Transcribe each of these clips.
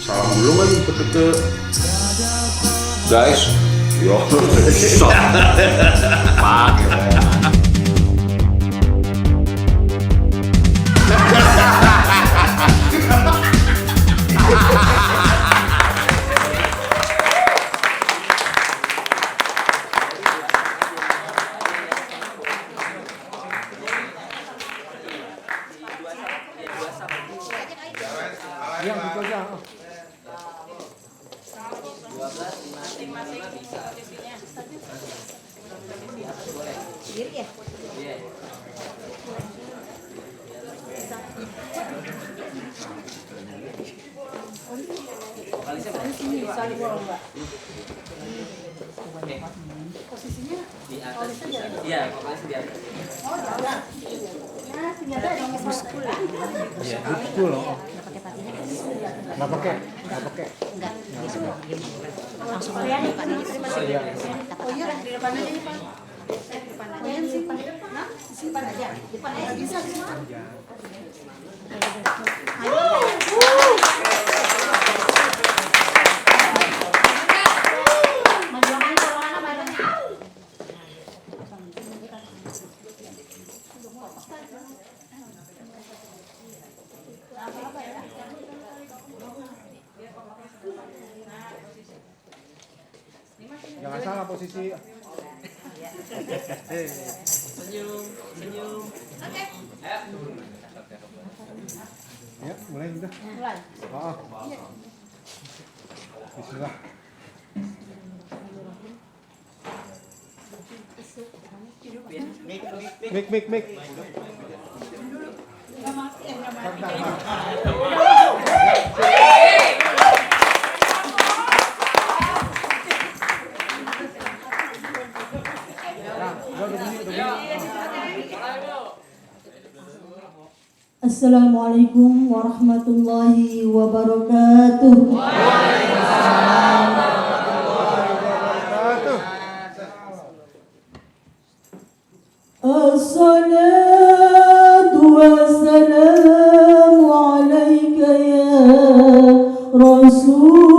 Salam dulu kan ke guys. Yo, shot. Pakai. Yang itu aja. 12 masing-masing bisa posisinya. Sendiri ya? Iya. Vokalisnya sini, saling bolong, Mbak. Posisinya di atas. Iya, vokalisnya di atas. Oh, ada. Nah, senjata yang muskul. Iya, muskul loh. Nggak pakai. Enggak, gitu. Langsung buka ini terima kasih. Oh iya, di depan aja nih, Pak. Depan aja. Oh, sih, Pak. Nah, di depan aja. Depan aja bisa semua. Jangan salah posisi. Senyum. Oke. Ya, mulai udah. Mulai. Bismillah. Mik. Assalamualaikum warahmatullahi wabarakatuh. Assalatu wassalamu alaika ya Rasulullah.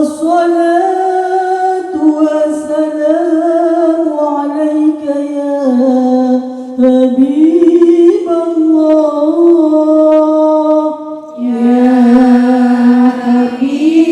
Assalatu wassalamu alaika ya Habiballah, ya Habiballah.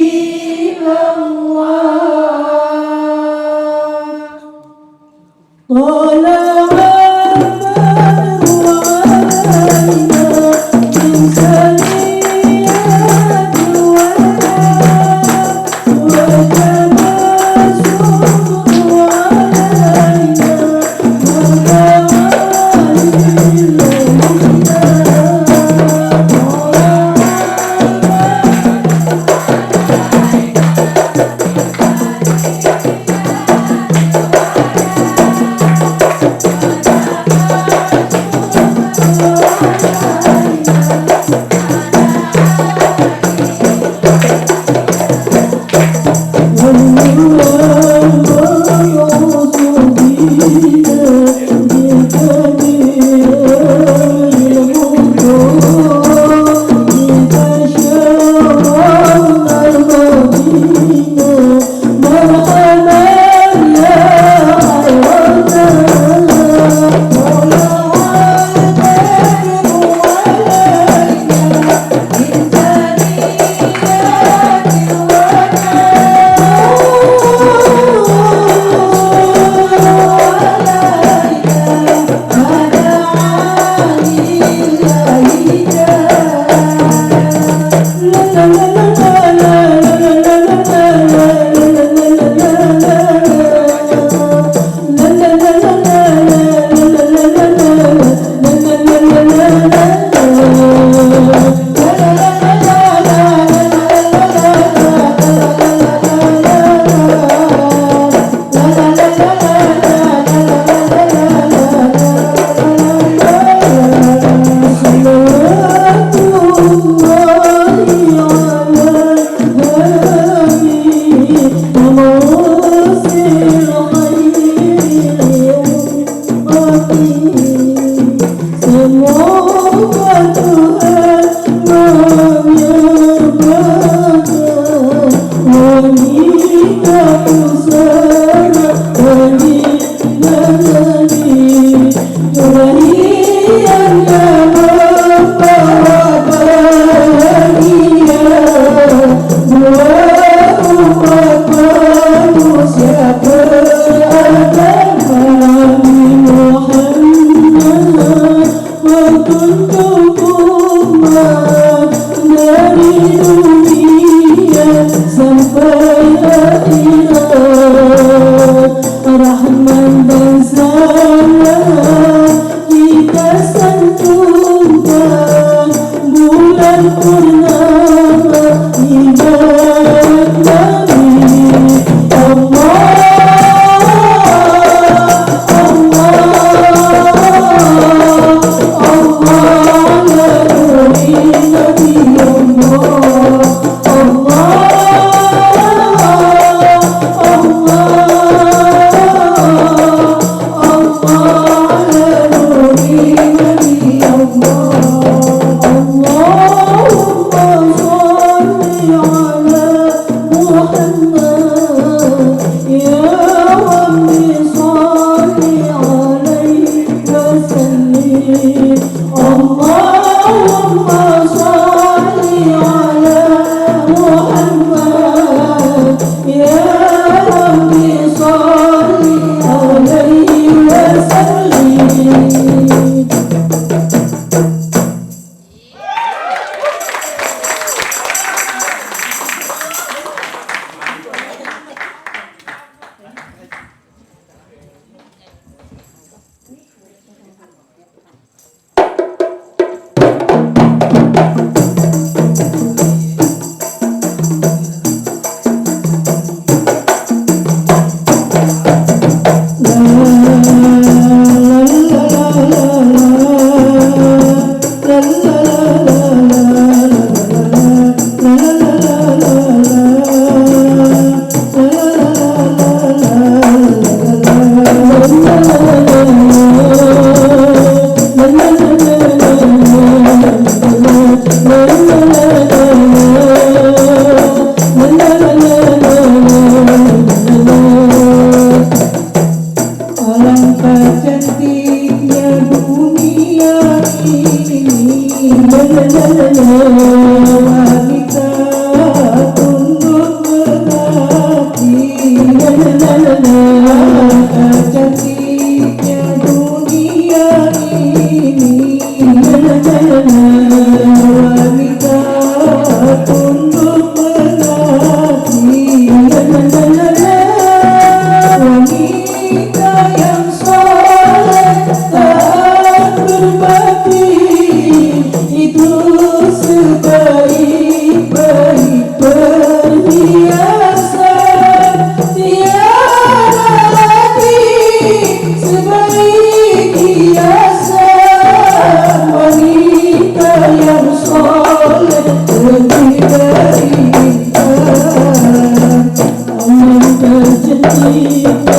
Wanita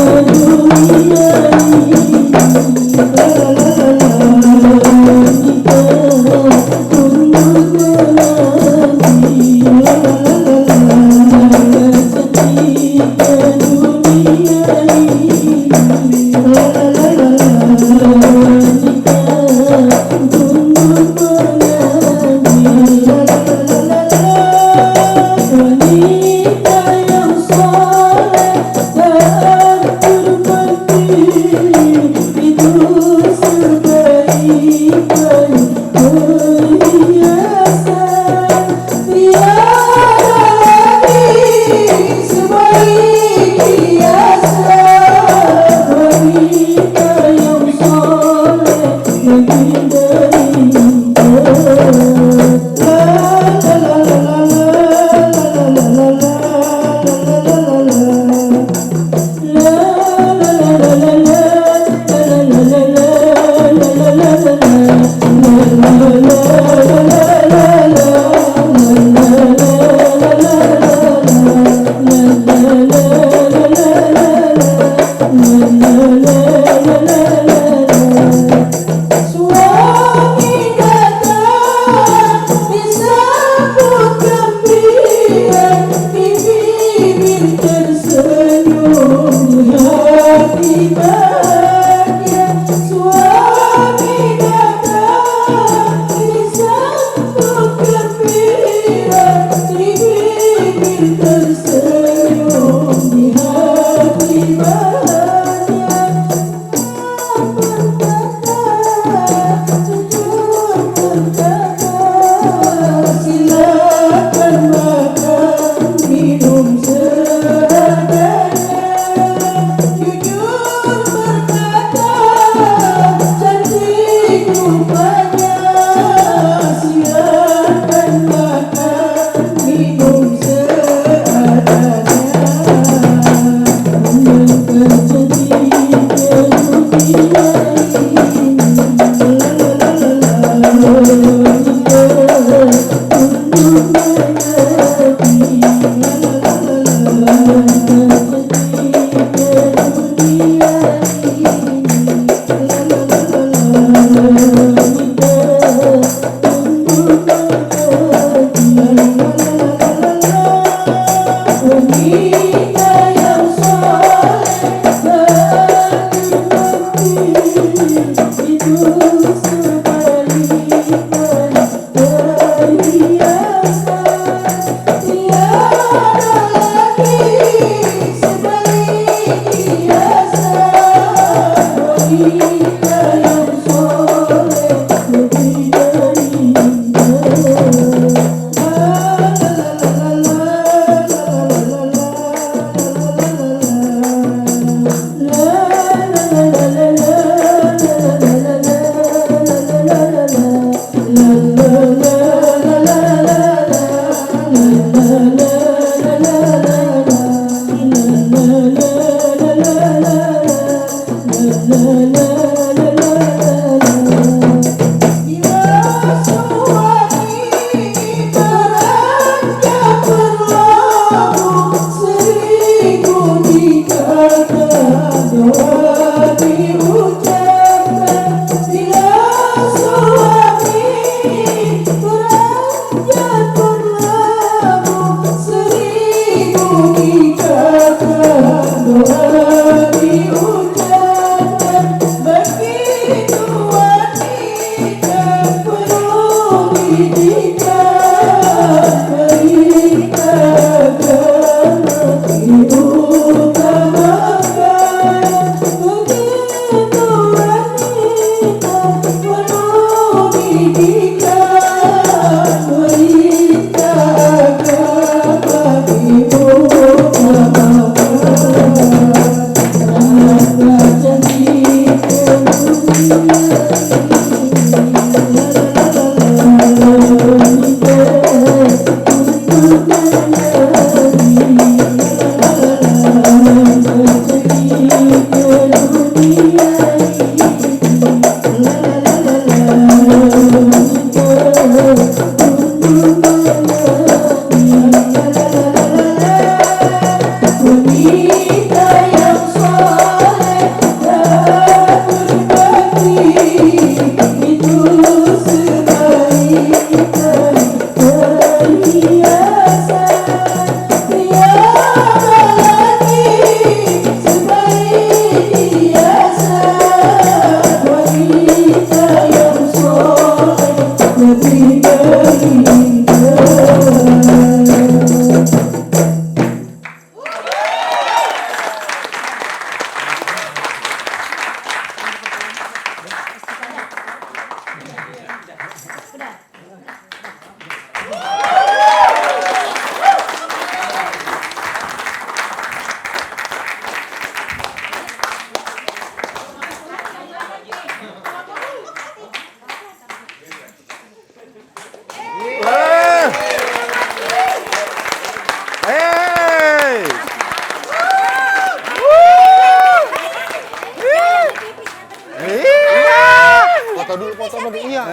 dulu, foto dulu. Iya.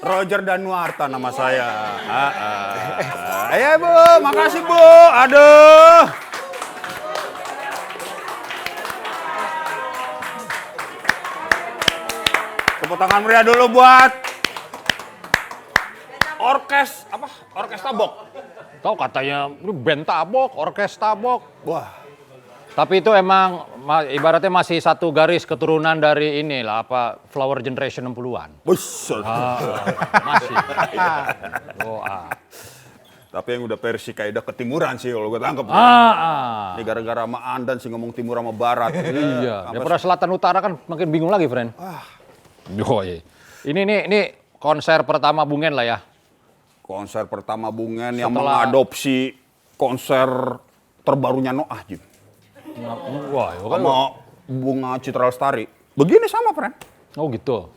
Roger Danuarta nama saya. Ayo Bu, makasih Bu. Aduh. Tepuk tangan meriah dulu buat orkes Tabok. Tahu katanya ini band Tabok, orkes Tabok. Wah. Tapi itu emang ibaratnya masih satu garis keturunan dari inilah Flower Generation 60-an. Masih. Tapi yang udah versi kaidah ketimuran sih kalau gue tangkep. Ini gara-gara sama Andan sih ngomong timur sama barat. Iya. Daripada selatan utara kan makin bingung lagi, friend. Ini konser pertama Bungen lah ya. Konser pertama Bungen yang mengadopsi konser terbarunya Noah, Jim. Wah, sama Bunga Citra Lestari. Begini sama, friend. Oh gitu.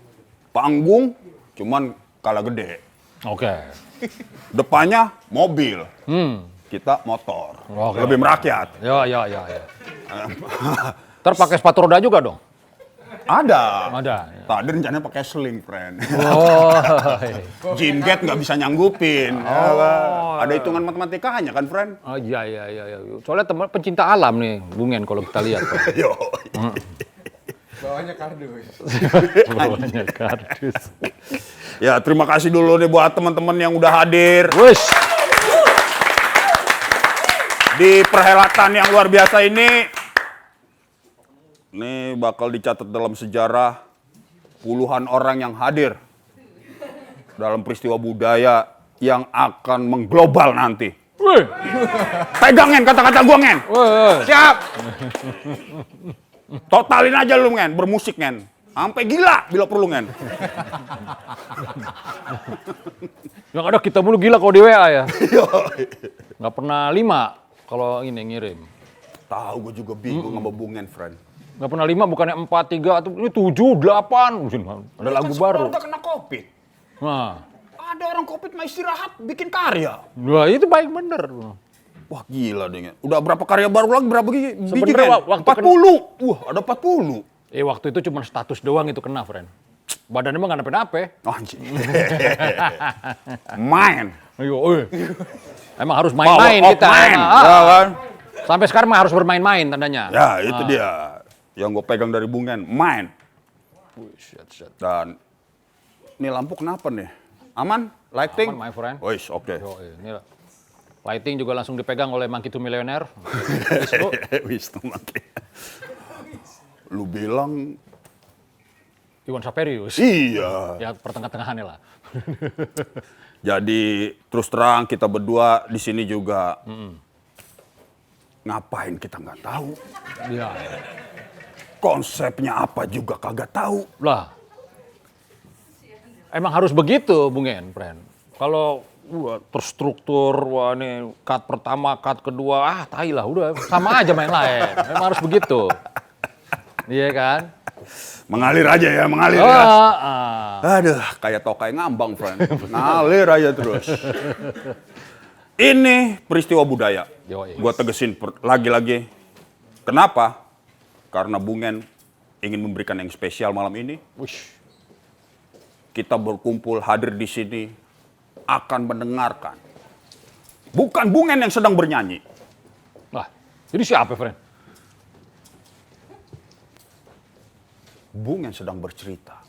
Panggung cuman kalah gede. Oke. Depannya mobil. Kita motor. Lebih merakyat. Ya. Terpakai sepatu roda juga dong? Ada. Ya. Tadi rencananya pakai sling, friend. Oh. Gym Gate nggak bisa nyanggupin. Ada hitungan matematikanya kan, friend? Oh iya. Soalnya teman pencinta alam nih, Bungen kalau kita lihat. Yo. Bawahnya kardus. Ya, terima kasih dulu nih buat teman-teman yang udah hadir. Wush. Di perhelatan yang luar biasa ini. Ini bakal dicatat dalam sejarah puluhan orang yang hadir dalam peristiwa budaya yang akan mengglobal nanti. Pegangin kata-kata gua, Ngen. Siap. Totalin aja lu, Ngen, bermusik, Ngen. Sampai gila bila perlu, Ngen. Yang ada kita mulu gila kalau di WA ya. Nggak pernah 5 kalau ini ngirim. Tahu gue juga bingung sama Bungen, friend. Nggak pernah 5, bukannya 4, 3, atau ini 7, 8. Ada lagu baru. Udah kena COVID. Nah. Ada orang COVID mah istirahat, bikin karya. Wah, itu baik bener. Wah, gila deh. Udah berapa karya baru lagi, berapa biji? Sebenarnya waktu 40. Wah, ada 40. Waktu itu cuma status doang itu kena, friend. Badannya mah nggak nape-nape. Anjing. Main. Ayo, emang harus main-main kita. Main. Ya kan? Sampai sekarang mah harus bermain-main tandanya. Ya, itu dia. Yang gue pegang dari Bungen, main. Dan ini lampu kenapa nih? Aman? Lighting? Aman, my friend. Wis, oke. Ini lighting juga langsung dipegang oleh Monkey to Millionaire. Wisnu Monkey. Lu bilang Iwan Saperius. Iya. Ya pertengah-tengahannya lah. Jadi terus terang kita berdua di sini juga ngapain kita nggak tahu. Iya. Konsepnya apa juga kagak tahu. Lah. Emang harus begitu, Bungen, friend. Kalau terstruktur, wah ini cut pertama, cut kedua, tai lah, udah sama aja main lain. Memang harus begitu. Iya kan? Mengalir aja ya, mengalir ya. Aduh, kayak tokai ngambang, friend. Ngalir aja terus. Ini peristiwa budaya. Gua tegesin lagi-lagi. Kenapa? Karena Bungen ingin memberikan yang spesial malam ini. Kita berkumpul hadir di sini akan mendengarkan. Bukan Bungen yang sedang bernyanyi. Lah, ini siapa, friend? Bungen sedang bercerita.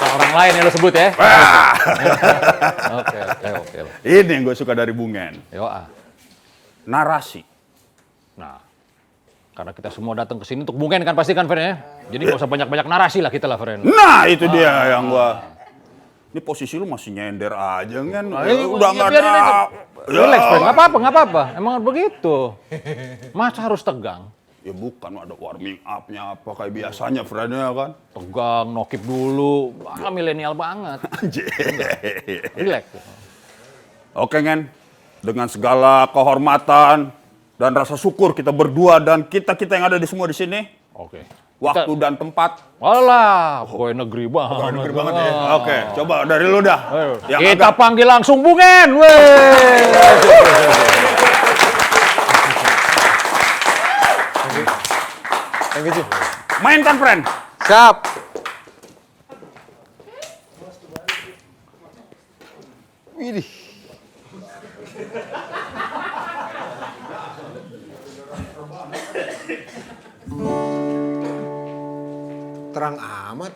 Orang lain yang lo sebut ya? Oke. Ini yang gue suka dari Bungen. Narasi. Nah, karena kita semua datang ke sini untuk Bungen kan pasti kan, friend ya? Jadi nggak usah banyak-banyak narasi lah kita lah, friend. Nah, itu dia yang gua. Ini posisi lu masih nyender aja kan? Udah nggak ada. Relax, friend. Nggak apa-apa. Emang begitu. Masa harus tegang? Ya bukan, ada warming up-nya apa kayak biasanya, friend ya kan? Tegang, nokip dulu. Milenial banget. Relax. Oke, Ngen. Dengan segala kehormatan dan rasa syukur kita berdua dan kita yang ada di semua di sini. Oke. Waktu dan tempat. Walah, pokoknya negeri banget. Pokoknya negeri banget ya. Oke, coba dari lu dah. Kita panggil langsung Bungen. Weh. Thank you, Ci. Mainkan, friend. Siap. Widih. Terang amat.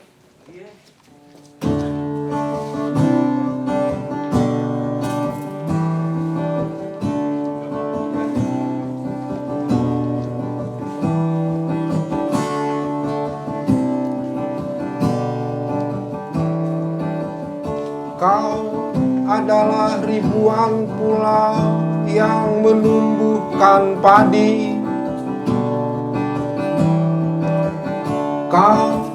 Kau adalah ribuan pulau yang menumbuhkan padi. Kau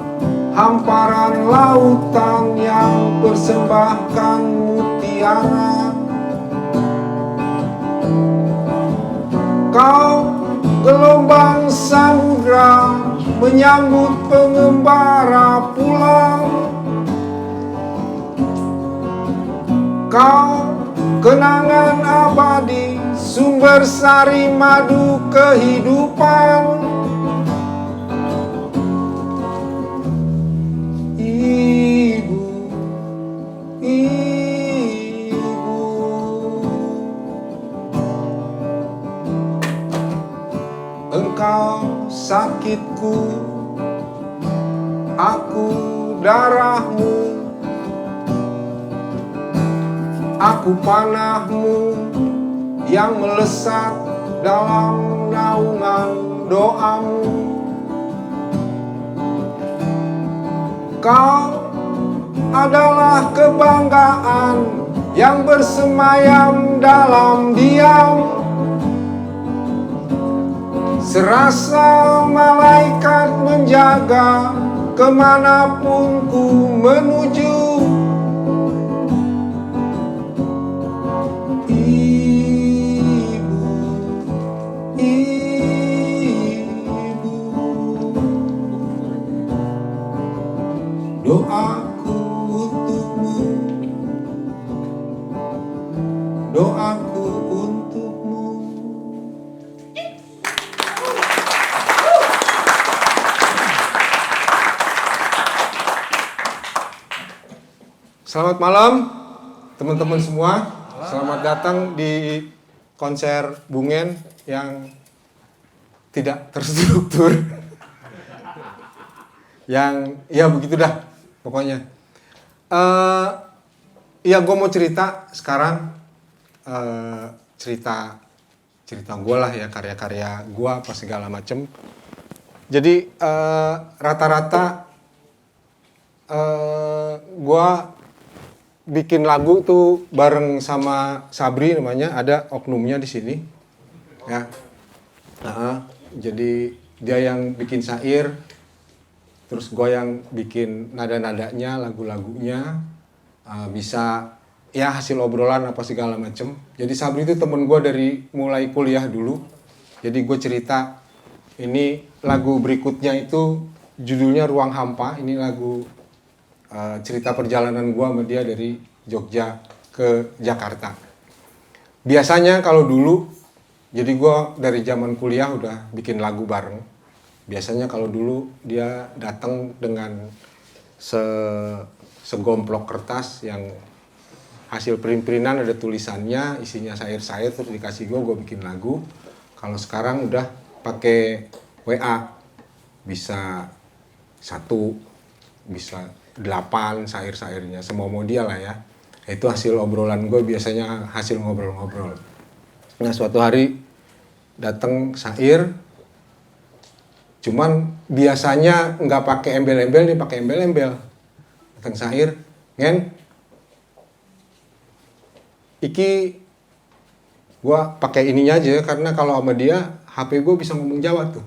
hamparan lautan yang persembahkan mutiara. Kau gelombang samudra menyambut pengembara pulang. Kau kenangan abadi, sumber sari madu kehidupan. Ibu, ibu, engkau sakitku, aku darahmu. Aku panahmu yang melesat dalam naungan doamu. Kau adalah kebanggaan yang bersemayam dalam diam. Serasa malaikat menjaga kemanapun ku menuju. Doaku untukmu, doaku untukmu. Selamat malam teman-teman semua. Selamat datang di konser Bungen yang tidak terstruktur. Yang ya begitu dah pokoknya. Ya gue mau cerita sekarang, cerita gue lah ya, karya-karya gue apa segala macem. Jadi rata-rata gue bikin lagu tuh bareng sama Sabri namanya, ada oknumnya di sini ya. Jadi dia yang bikin syair, terus gue yang bikin nada-nadanya, lagu-lagunya, bisa ya hasil obrolan apa segala macem. Jadi Sabri itu temen gue dari mulai kuliah dulu. Jadi gue cerita, ini lagu berikutnya itu judulnya Ruang Hampa. Ini lagu cerita perjalanan gue sama dia dari Jogja ke Jakarta. Biasanya kalau dulu, jadi gue dari zaman kuliah udah bikin lagu bareng. Biasanya kalau dulu dia datang dengan segomplok kertas yang hasil print-printan, ada tulisannya, isinya syair-syair, terus dikasih gue bikin lagu. Kalau sekarang udah pakai WA, bisa 1, bisa 8 syair-syairnya, semau-mau dia lah ya. Itu hasil obrolan gue, biasanya hasil ngobrol-ngobrol. Nah suatu hari datang syair, cuman biasanya nggak pakai embel-embel, dia pakai embel-embel. Datang syair, ngen, iki gua pakai ininya aja karena kalau sama dia HP gue bisa ngomong Jawa tuh.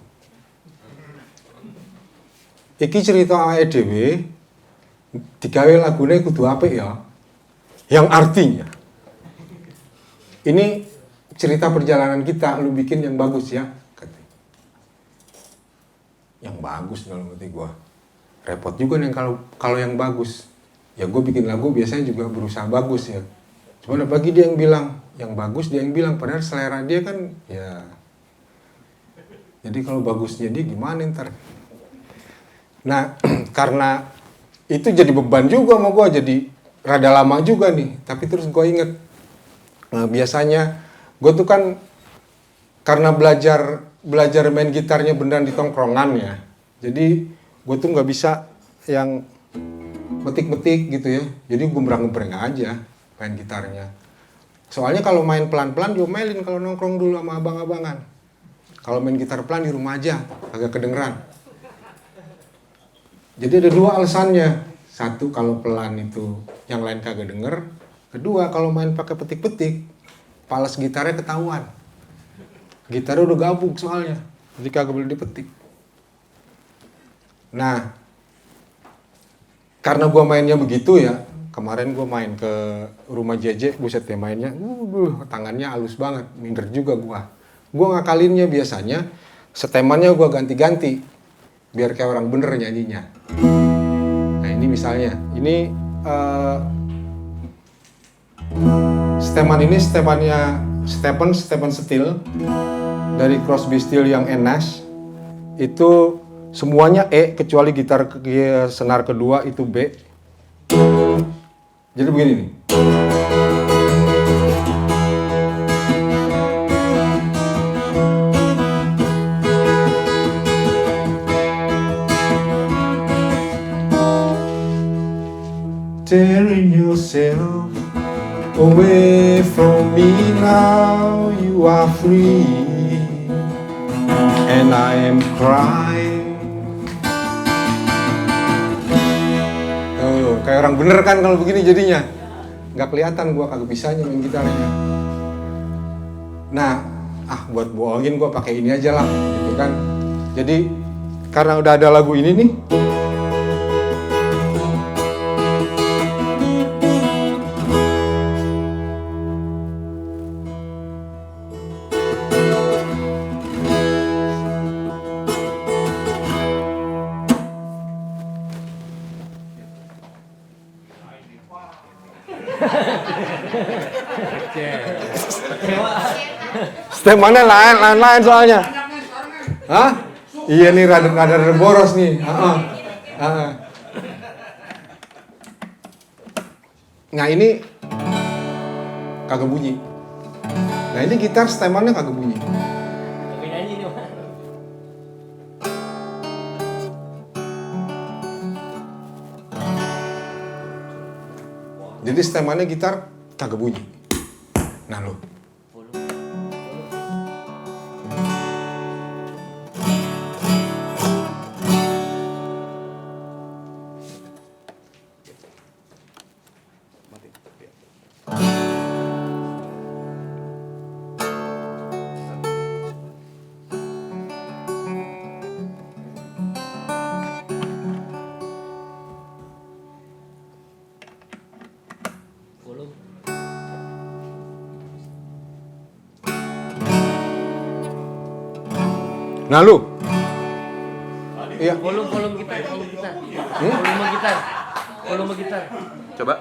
Iki cerita awake dhewe digawe lagune kudu apik ya. Yang artinya ini cerita perjalanan kita, lu bikin yang bagus ya. Yang bagus dalam hati gue, repot juga nih kalau yang bagus. Ya gue bikin lagu biasanya juga berusaha bagus ya. Cuman bagi dia yang bilang yang bagus, dia yang bilang, padahal selera dia kan ya. Jadi kalau bagusnya dia gimana ntar? Nah, karena itu jadi beban juga sama gue, jadi rada lama juga nih. Tapi terus gue inget, nah, biasanya gue tuh kan karena belajar main gitarnya beneran di tongkrongan ya. Jadi gue tuh nggak bisa yang metik-metik gitu ya. Jadi gumbrang-gumbrang aja main gitarnya. Soalnya kalau main pelan-pelan diomelin kalau nongkrong dulu sama abang-abangan. Kalau main gitar pelan di rumah aja, agak kedengeran. Jadi ada dua alasannya. Satu, kalau pelan itu yang lain kagak denger. Kedua, kalau main pakai petik-petik, pales gitarnya ketahuan. Gitarnya udah gabung soalnya, jadi kagak boleh dipetik. Nah, karena gua mainnya begitu ya, kemarin gua main ke rumah JJ, buset ya mainnya, tangannya halus banget, minder juga gua. Gua ngakalinnya biasanya, setemannya gua ganti-ganti, biar kayak orang bener nyanyinya. Nah ini misalnya, ini steman ini stemannya Stephen Steel dari Crosby Steel yang Nash. Itu semuanya E kecuali gitar senar kedua itu B. Jadi begini nih. Tearing yourself away from me now, you are free and I am crying. Tuh, kayak orang bener kan kalau begini jadinya. Nggak kelihatan gua kagak bisanya main gitarnya. Nah, buat bohongin gua pakai ini aja lah, gitu kan. Jadi karena udah ada lagu ini nih. Stemannya lain soalnya. Hah? Iya nih rada boros nih. Nah ini kagak bunyi. Nah ini gitar stemannya kagak bunyi. Jadi stemannya gitar kagak bunyi. Nah lo. Nah lu. Iya. Volume gitar. Volume gitar. Coba.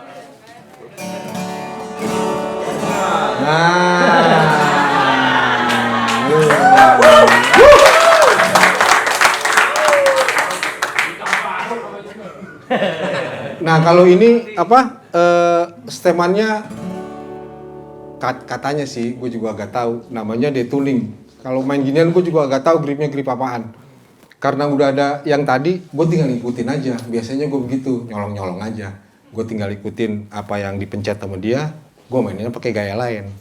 Nah kalau ini apa stemannya katanya sih, gue juga agak tahu namanya detuning. Kalau main ginian gue juga agak tahu gripnya grip apaan. Karena udah ada yang tadi, gue tinggal ikutin aja. Biasanya gue begitu, nyolong-nyolong aja. Gue tinggal ikutin apa yang dipencet sama dia, gue mainnya pakai gaya lain.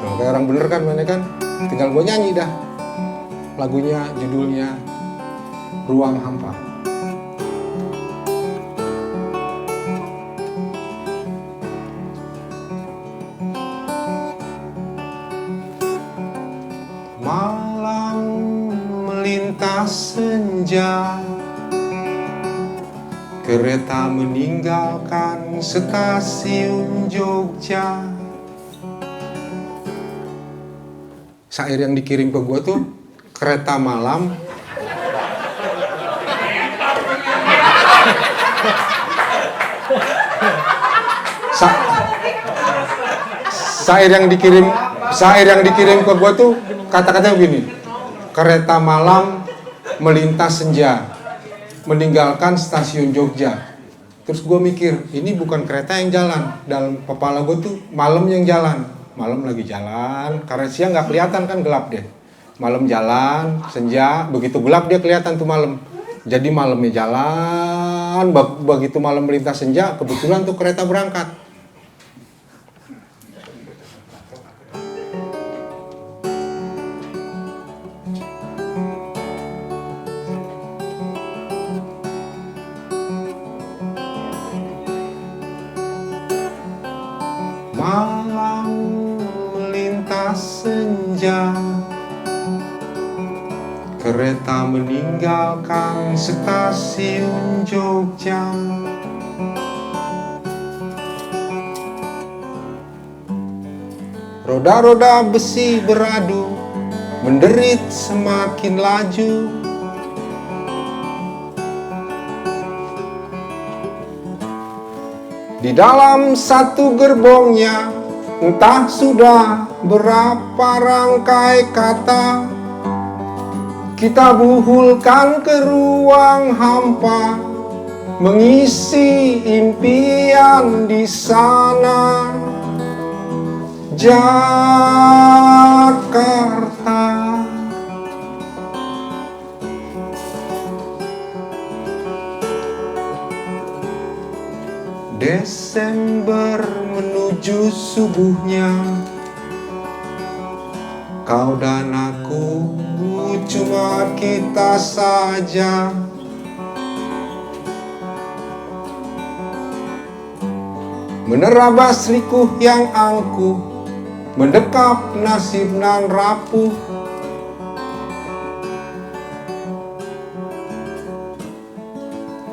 Tuh, kayak orang bener kan mainnya kan, tinggal gue nyanyi dah. Lagunya, judulnya Ruang Hampa. Malam melintas senja, kereta meninggalkan stasiun Jogja. Syair yang dikirim ke gue tuh kereta malam Syair yang dikirim ke gue tuh kata-katanya begini. Kereta malam melintas senja, meninggalkan stasiun Jogja. Terus gue mikir, ini bukan kereta yang jalan. Dalam kepala gue tuh malam yang jalan. Malam lagi jalan, karena siang nggak kelihatan kan, gelap deh. Malam jalan, senja, begitu gelap dia kelihatan tuh malam. Jadi malamnya jalan, begitu malam melintas senja, kebetulan tuh kereta berangkat. Malam melintas senja, kereta meninggalkan stasiun Jogja. Roda-roda besi beradu, menderit semakin laju. Di dalam satu gerbongnya, entah sudah berapa rangkai kata, kita buhulkan ke ruang hampa, mengisi impian di sana. Jakarta. Desember menuju subuhnya, kau dan aku cuma kita saja. Menerabas likuh yang angkuh, mendekap nasib nan rapuh.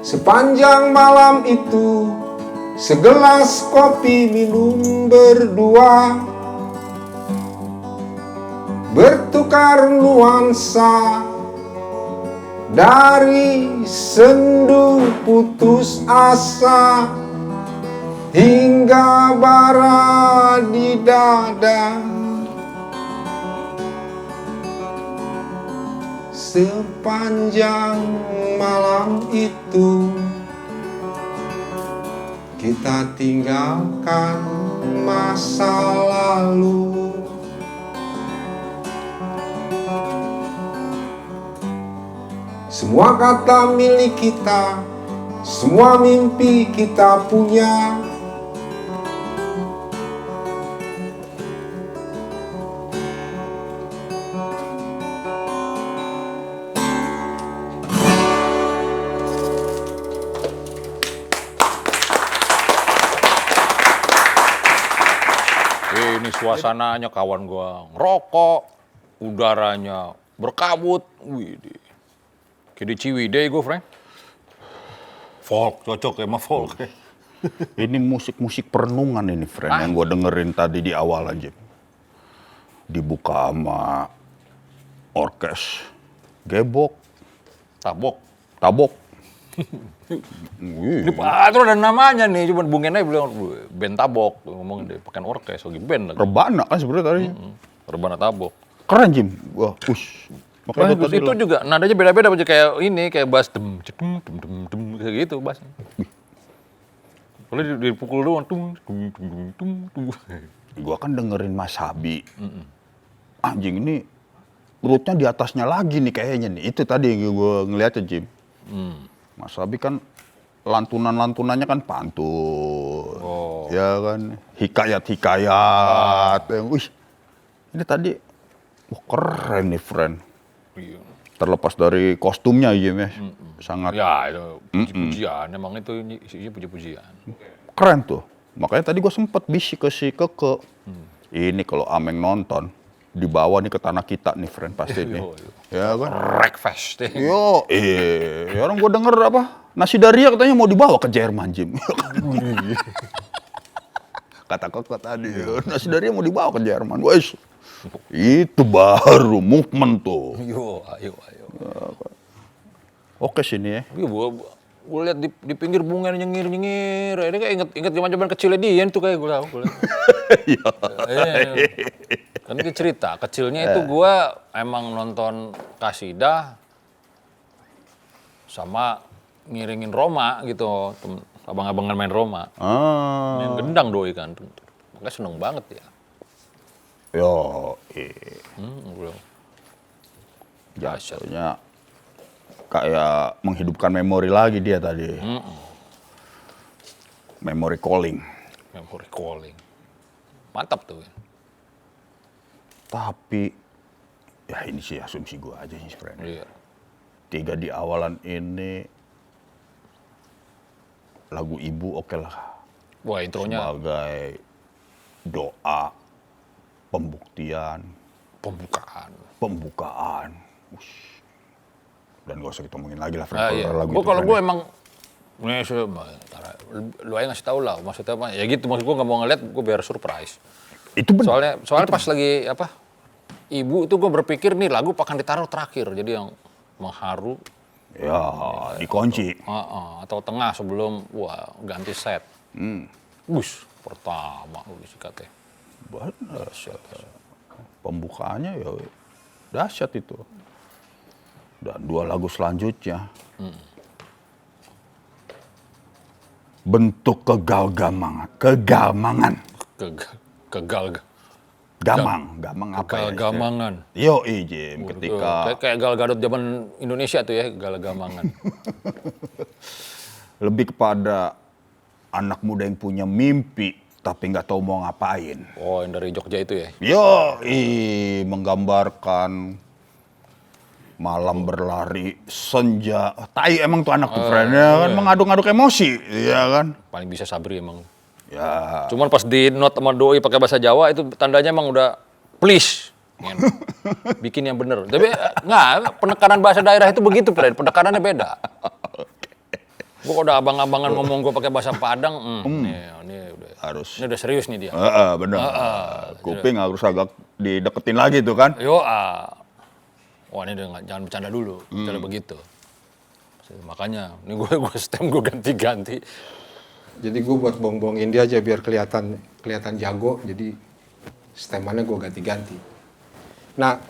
Sepanjang malam itu, segelas kopi minum berdua, bertukar nuansa dari sendu putus asa hingga bara di dada. Sepanjang malam itu kita tinggalkan masa lalu. Semua kata milik kita, semua mimpi kita punya. Ini suasananya kawan gua ngerokok, udaranya berkabut, wih, kayak di Ciwidey gua, Frank. Folk, cocok ya sama folk. Ini musik-musik perenungan ini, friend, yang gue dengerin tadi di awal aja. Dibuka sama orkes, gebok, tabok. Ini Patro ada namanya nih, cuman Bung Enai bilang band tabok, ngomong deh, pakai orkes, lagi band lagi. Rebana kan sebenarnya tadi. Rebana tabok. Keren, Jim. Wah, push. Makanya Bagus, itu juga nadanya beda-beda, kayak ini, kayak bass dem, kayak gitu bassnya. Kalau dipukul doang, tung. Gua kan dengerin Mas Habi. Anjing ini rootnya di atasnya lagi nih kayaknya nih. Itu tadi yang gua ngeliatnya, Jim. Mas Habi kan lantunan-lantunannya kan pantun. Ya kan, hikayat-hikayat. Wih, ini tadi wah keren nih, friend. Iya. Terlepas dari kostumnya, Jim ya. Sangat Ya, itu puji-pujian, emang itu isinya puji-pujian. keren tuh. Makanya tadi gue sempet bisik ke si Keke. Ini kalau Ameng nonton, dibawa nih ke tanah kita nih, friend, pasti nih. Ya kan? Breakfast. Yo, orang gue denger apa? Nasi Daria katanya mau dibawa ke Jerman, Jim. Kata Keke tadi, nasi Daria mau dibawa ke Jerman. Wes, itu baru movement tuh. Ayo. Oke sini ya. Iya, gue lihat di pinggir bunga nyengir. Ini kayak inget zaman kecilnya dia tuh kayak gue tahu. Kan dia cerita kecilnya itu gue emang nonton kasidah sama ngiringin Roma gitu, abang-abangan main Roma. Main gendang doi kan, makanya seneng banget ya. Jatuhnya kayak menghidupkan memori lagi dia tadi. Memory calling. Mantap tuh. Tapi ya ini sih asumsi gue aja sih sebenarnya. Iya. 3 di awalan ini lagu Ibu oke lah. Wah, intronya Sebagai doa, pembuktian, pembukaan. Ush. Dan gak usah kita omongin lagi lah iya. lagu itu. Kalau gue emang lu aja ngasih tau lah maksudnya apa. Ya gitu, maksud gue gak mau ngeliat, gue biar surprise. Itu benar. Soalnya pas lagi Ibu itu gue berpikir nih lagu akan ditaruh terakhir, jadi yang mengharu. Ya, dikunci. Atau tengah sebelum ganti set. Bus pertama lu disikatnya. Benar. Pembukaannya ya dahsyat itu. Dan 2 lagu selanjutnya. Bentuk kegalgamangan. Gamang apa ya? Gamangan. Yo, Jim, ketika Kayak Gal Gadot zaman Indonesia tuh ya, gamangan. lebih kepada anak muda yang punya mimpi tapi nggak tahu mau ngapain. Oh, yang dari Jogja itu ya? Yo, menggambarkan malam berlari, senja. Tai emang tuh anak tuh friend-nya kan mengaduk-aduk emosi, ya kan? Paling bisa Sabri emang. Ya. Cuman pas di note sama doi pakai bahasa Jawa itu tandanya emang udah please. Bikin yang bener. Tapi nggak, penekanan bahasa daerah itu begitu, friend. Penekanannya beda. Gue udah abang-abangan ngomong gue pakai bahasa Padang, ini udah serius nih dia. Bener. Kuping harus agak dideketin lagi tuh kan. Wah ini jangan bercanda dulu, bercanda begitu. Makanya, ini gue stem gue ganti-ganti. Jadi gue buat bohong-bohongin dia aja biar kelihatan jago. Jadi stemannya gue ganti-ganti. Nah,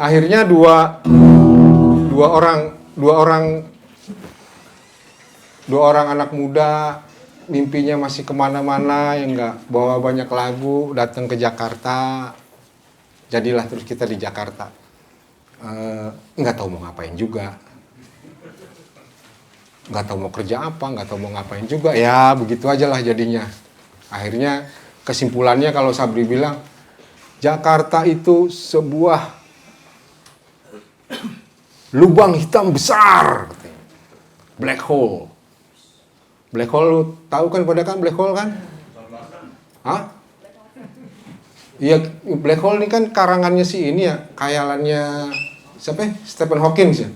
akhirnya dua orang anak muda mimpinya masih kemana-mana yang nggak bawa banyak lagu datang ke Jakarta. Jadilah terus kita di Jakarta. Nggak tahu mau ngapain juga, nggak tahu mau kerja apa, nggak tahu mau ngapain juga, ya begitu aja lah jadinya. Akhirnya kesimpulannya kalau Sabri bilang Jakarta itu sebuah lubang hitam besar, black hole. Black hole, lu tahu kan pada kan black hole kan? Hah? Iya, black hole ini kan karangannya si ini ya, khayalannya siapa ya? Stephen Hawking ya.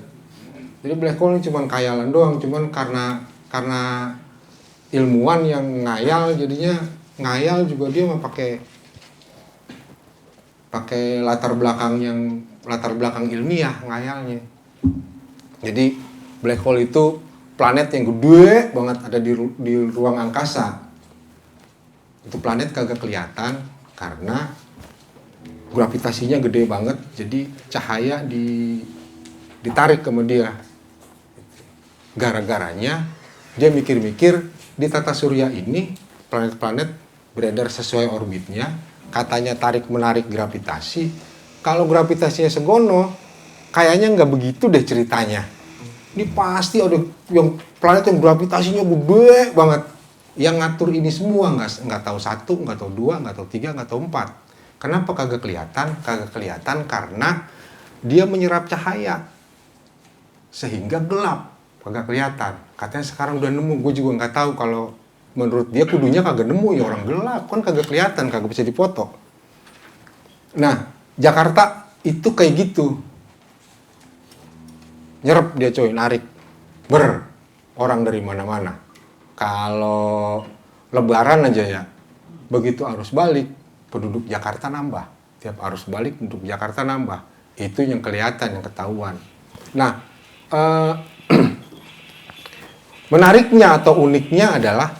Jadi black hole ini cuma khayalan doang, cuman karena ilmuwan yang ngayal jadinya ngayal juga dia mau pakai latar belakang ilmiah ngayalnya. Jadi black hole itu planet yang gede banget ada di ruang angkasa. Itu planet kagak kelihatan karena gravitasinya gede banget, jadi cahaya ditarik ke dia. Gara-garanya dia mikir-mikir di tata surya ini planet-planet beredar sesuai orbitnya, katanya tarik-menarik gravitasi. Kalau gravitasinya segono, kayaknya nggak begitu deh ceritanya. Ini pasti ada yang planet yang gravitasinya gede banget. Yang ngatur ini semua nggak tahu 1, nggak tahu 2, nggak tahu 3, nggak tahu 4. Kenapa kagak kelihatan? Kagak kelihatan karena dia menyerap cahaya sehingga gelap, kagak kelihatan. Katanya sekarang udah nemu, gue juga nggak tahu kalau menurut dia kudunya kagak nemu ya orang gelap kan kagak kelihatan, kagak bisa dipoto. Nah Jakarta itu kayak gitu, nyerap dia coy, narik orang dari mana-mana. Kalau Lebaran aja ya, begitu arus balik penduduk Jakarta nambah tiap arus balik untuk Jakarta nambah. Itu yang kelihatan, yang ketahuan. Nah, menariknya atau uniknya adalah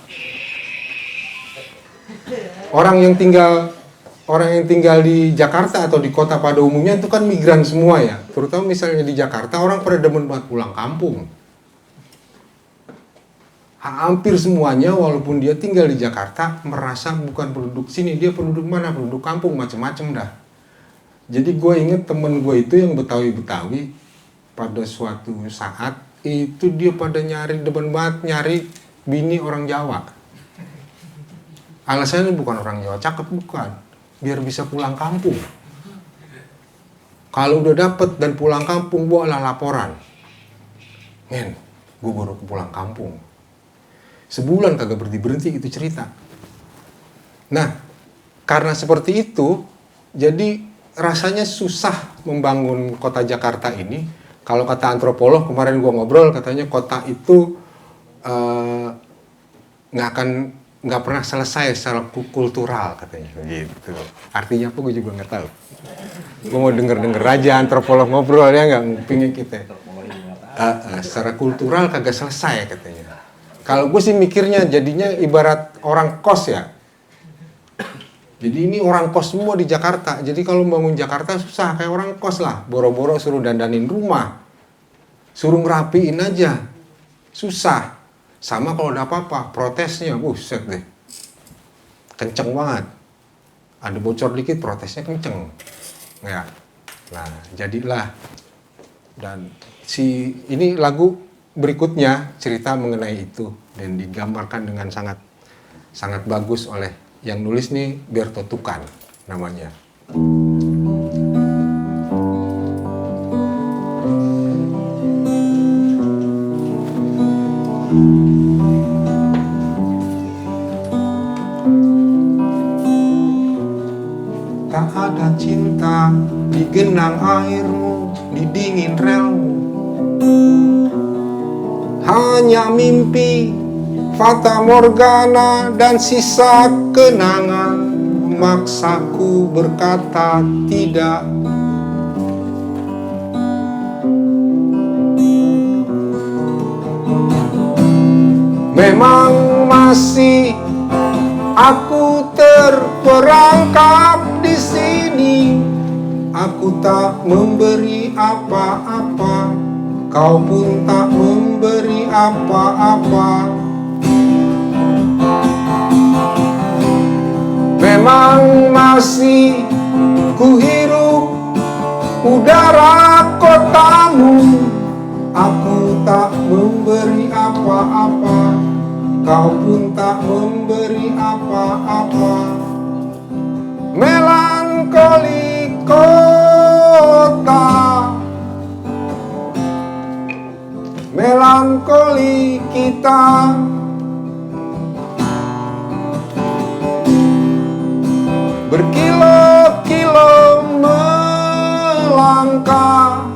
orang yang tinggal di Jakarta atau di kota pada umumnya itu kan migran semua ya. Terutama misalnya di Jakarta orang pada demen banget pulang kampung. Hampir semuanya walaupun dia tinggal di Jakarta merasa bukan penduduk sini, dia penduduk mana? Penduduk kampung, macam-macam dah. Jadi gue inget temen gue itu yang Betawi-Betawi pada suatu saat itu dia pada demen banget nyari bini orang Jawa. Alasannya bukan orang Jawa cakep, bukan, biar bisa pulang kampung. Kalau udah dapet dan pulang kampung, boleh laporan. Men, gue baru pulang kampung. Sebulan kagak berhenti itu cerita. Nah, karena seperti itu, jadi rasanya susah membangun kota Jakarta ini. Kalau kata antropolog kemarin gua ngobrol, katanya kota itu nggak pernah selesai secara kultural katanya, gitu. Artinya apa gue juga nggak tahu. Gue mau denger aja antropolog ngobrol ya, nggak pingin kita. Secara kultural kagak selesai katanya. Kalau gue sih mikirnya jadinya ibarat orang kos ya. Jadi ini orang kos semua di Jakarta. Jadi kalau bangun Jakarta susah, kayak orang kos lah. Boro-boro suruh dandanin rumah. Suruh ngerapiin aja. Susah. Sama kalau ada apa-apa, protesnya, buset deh. Kenceng banget. Ada bocor dikit, protesnya kenceng. Ya. Nah, jadilah. Dan ini lagu berikutnya cerita mengenai itu dan digambarkan dengan sangat bagus oleh yang nulis nih Berto Tukan namanya. Tak ada cinta di genang airmu, di dingin relmu. Hanya mimpi, fata morgana dan sisa kenangan memaksaku berkata tidak. Memang masih aku terperangkap di sini. Aku tak memberi apa-apa, kau pun tak memberi apa-apa. Memang masih ku hirup udara kotamu. Aku tak memberi apa-apa, kau pun tak memberi apa-apa. Melankoli kota, melankoli kita. Berkilo-kilo melangkah,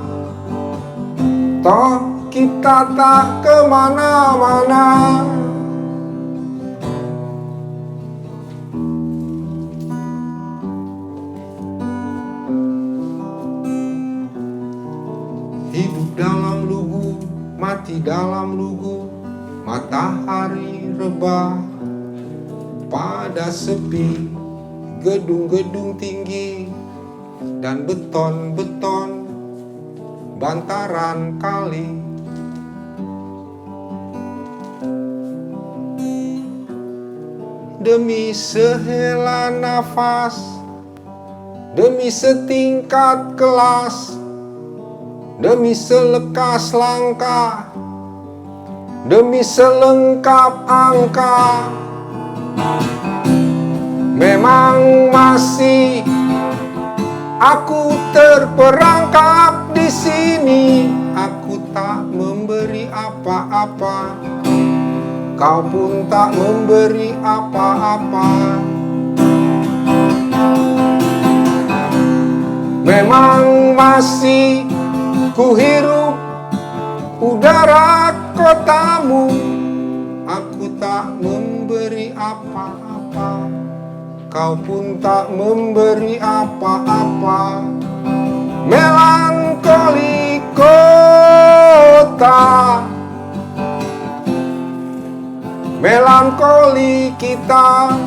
toh kita tak kemana-mana. Hidup dalam lugu, mati dalam lugu. Matahari rebah pada sepi, gedung-gedung tinggi dan beton-beton bantaran kali. Demi sehela nafas, demi setingkat kelas, demi selekas langkah, demi selengkap angka. Memang masih aku terperangkap di sini. Aku tak memberi apa-apa, kau pun tak memberi apa-apa. Memang masih ku hirup udara kotamu. Aku tak memberi apa-apa, kau pun tak memberi apa-apa. Melankoli kota, melankoli kita.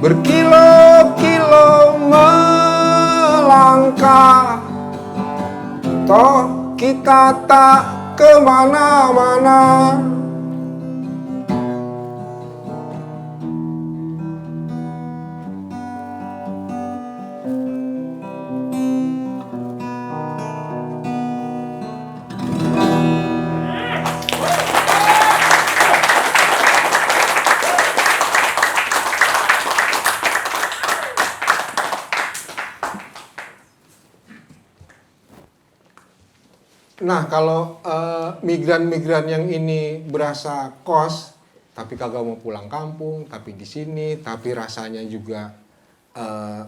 Berkilo-kilo melangkah, toh kita tak kemana-mana. Nah, kalau migran-migran yang ini berasa kos, tapi kagak mau pulang kampung, tapi di sini, tapi rasanya juga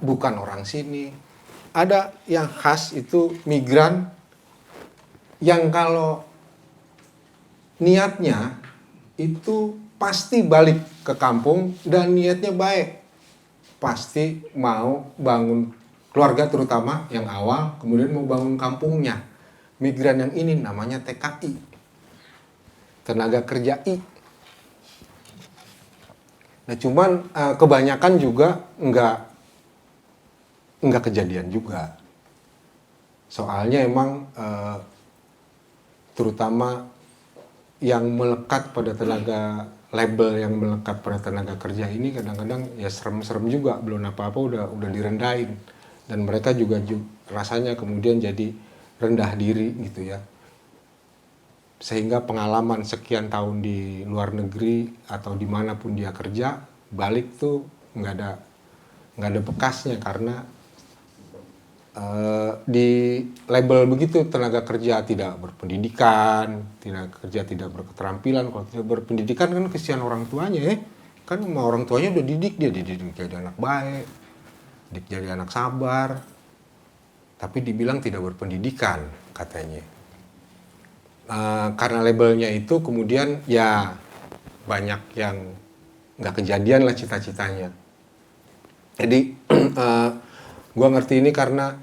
bukan orang sini. Ada yang khas itu migran yang kalau niatnya itu pasti balik ke kampung dan niatnya baik. Pasti mau bangun keluarga terutama yang awal, kemudian mau bangun kampungnya. Migran yang ini namanya TKI, tenaga kerja I. Nah cuman kebanyakan juga nggak kejadian juga. Soalnya emang terutama yang melekat pada tenaga label yang melekat pada tenaga kerja ini kadang-kadang ya serem-serem juga, belum apa-apa udah direndahin, dan mereka juga rasanya kemudian jadi rendah diri gitu ya, sehingga pengalaman sekian tahun di luar negeri atau dimanapun dia kerja, balik tuh nggak ada bekasnya karena di label begitu, tenaga kerja tidak berpendidikan, tenaga kerja tidak berketerampilan. Kalau tidak berpendidikan kan kesian orang tuanya ya, kan sama orang tuanya udah didik jadi anak baik, didik jadi anak sabar. Tapi dibilang tidak berpendidikan katanya. Karena labelnya itu kemudian ya banyak yang nggak kejadian lah cita-citanya. Jadi gue ngerti ini karena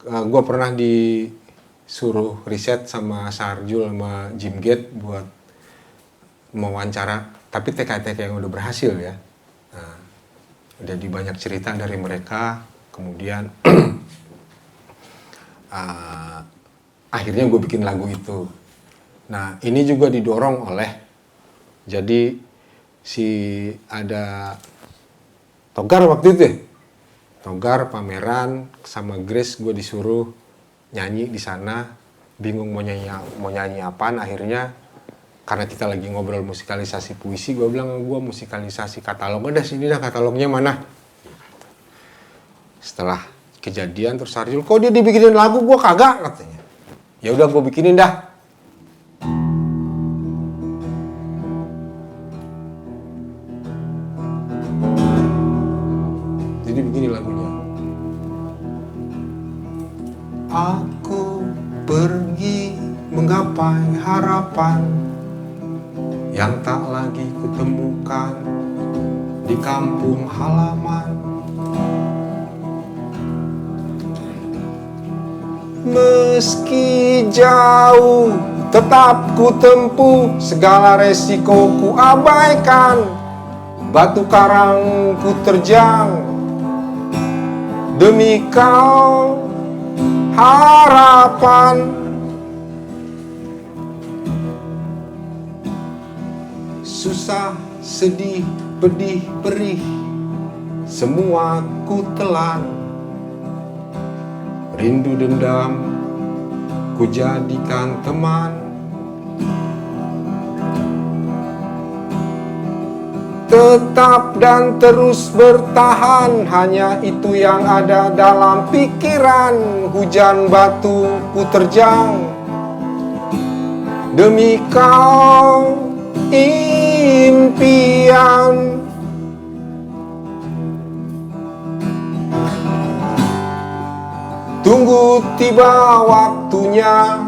gue pernah disuruh riset sama Sarjul sama Jim Gate buat mewawancara, tapi TK-TK yang udah berhasil ya. Udah di banyak cerita dari mereka, kemudian akhirnya gue bikin lagu itu. Nah ini juga didorong oleh, jadi ada Togar waktu itu ya, Togar pameran sama Grace, gue disuruh nyanyi di sana, bingung mau nyanyi apaan. Akhirnya karena kita lagi ngobrol musikalisasi puisi, gue bilang gue musikalisasi katalog, udah sini dah katalognya mana. Setelah kejadian terus Sarjul, kok dia dibikinin lagu, gue kagak katanya. Ya udah gue bikinin dah. Jadi begini lagunya. Aku pergi menggapai harapan yang tak lagi kutemukan di kampung halaman. Meski jauh tetap ku tempuh, segala resiko ku abaikan, batu karang ku terjang demi kau harapan. Susah, sedih, pedih, perih, semua ku telan. Rindu dendam ku jadikan teman. Tetap dan terus bertahan, hanya itu yang ada dalam pikiran. Hujan batu ku terjang demi kau impian. Tunggu tiba waktunya,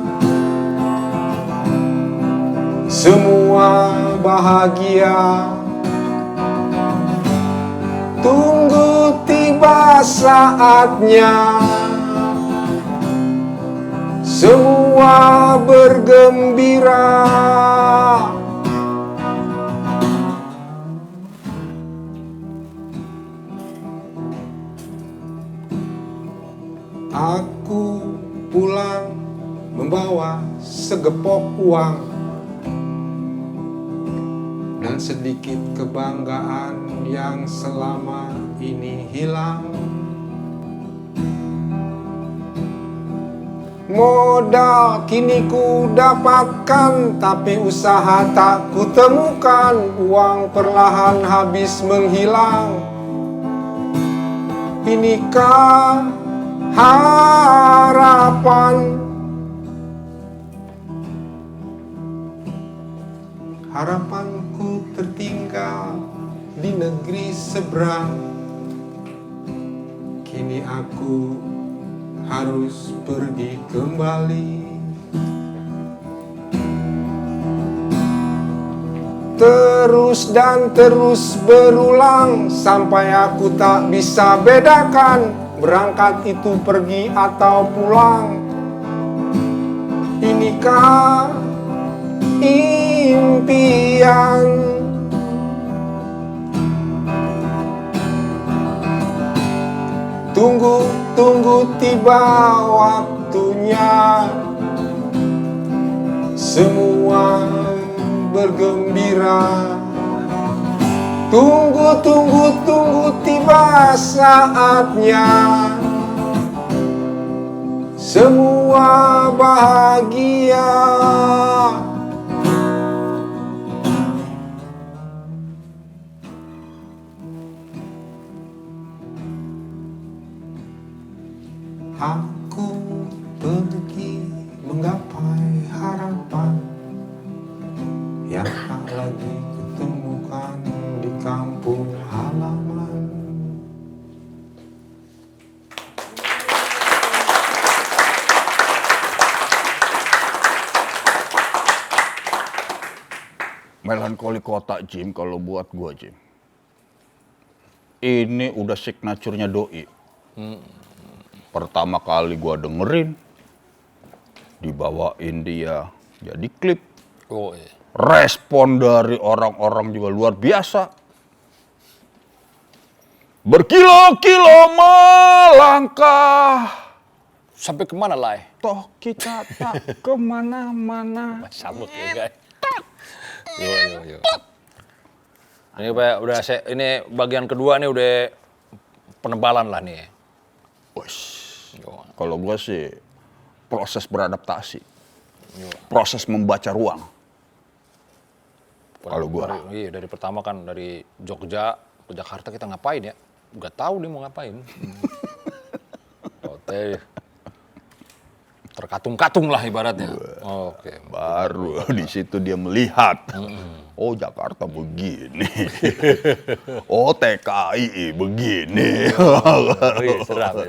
semua bahagia. Tunggu tiba saatnya, semua bergembira. Aku pulang membawa segepok uang dan sedikit kebanggaan yang selama ini hilang. Modal kini ku dapatkan, tapi usaha tak ku temukan. Uang perlahan habis menghilang. Inikah harapan? Harapanku tertinggal di negeri seberang. Kini aku harus pergi kembali. Terus dan terus berulang sampai aku tak bisa bedakan berangkat itu pergi atau pulang. Inikah impian? Tunggu tiba waktunya, semua bergembira. Tunggu tiba saatnya, semua bahagia. Aku pergi menggapai harapan yang tak lagi kutemukan di kampung halaman. Melankoli Kota, Jim, kalau buat gua, Jim. Ini udah signaturenya Doi. Pertama kali gua dengerin, dibawain dia jadi klip. Oh, iya. Respon dari orang-orang juga luar biasa. Berkilo-kilo melangkah. Sampai kemana lah? Toh kita tak kemana-mana. Sambut ya guys. Yo. Ini ini bagian kedua nih udah penebalan lah nih. Wes. Kalau gue sih proses beradaptasi, proses membaca ruang. Kalau gue, iya dari pertama kan dari Jogja ke Jakarta kita ngapain ya? Gak tahu dia mau ngapain. Oke, terkatung-katung lah ibaratnya. Oke. Baru di situ dia melihat, oh Jakarta begini, oh TKI begini. Serap.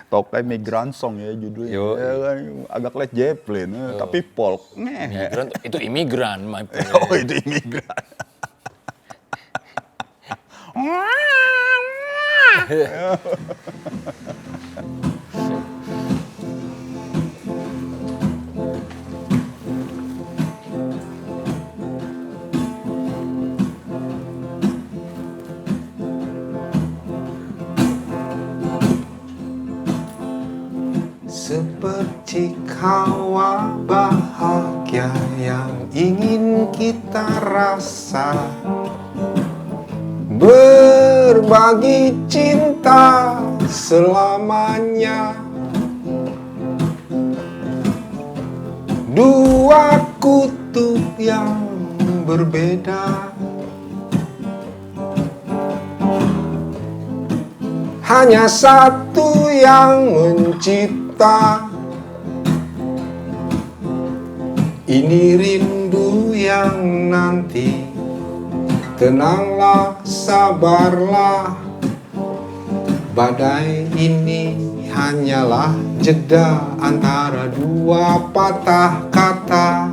Tokai Migrant Song ya judulnya. Ya, kan, agak Led Zeppelin, tapi folk. Imigran, itu imigran, my friend. Oh itu imigran. Seperti hawa bahagia yang ingin kita rasa, berbagi cinta selamanya. Dua kutub yang berbeda, hanya satu yang mencipta. Ini rindu yang nanti, tenanglah, sabarlah. Badai ini hanyalah jeda antara dua patah kata.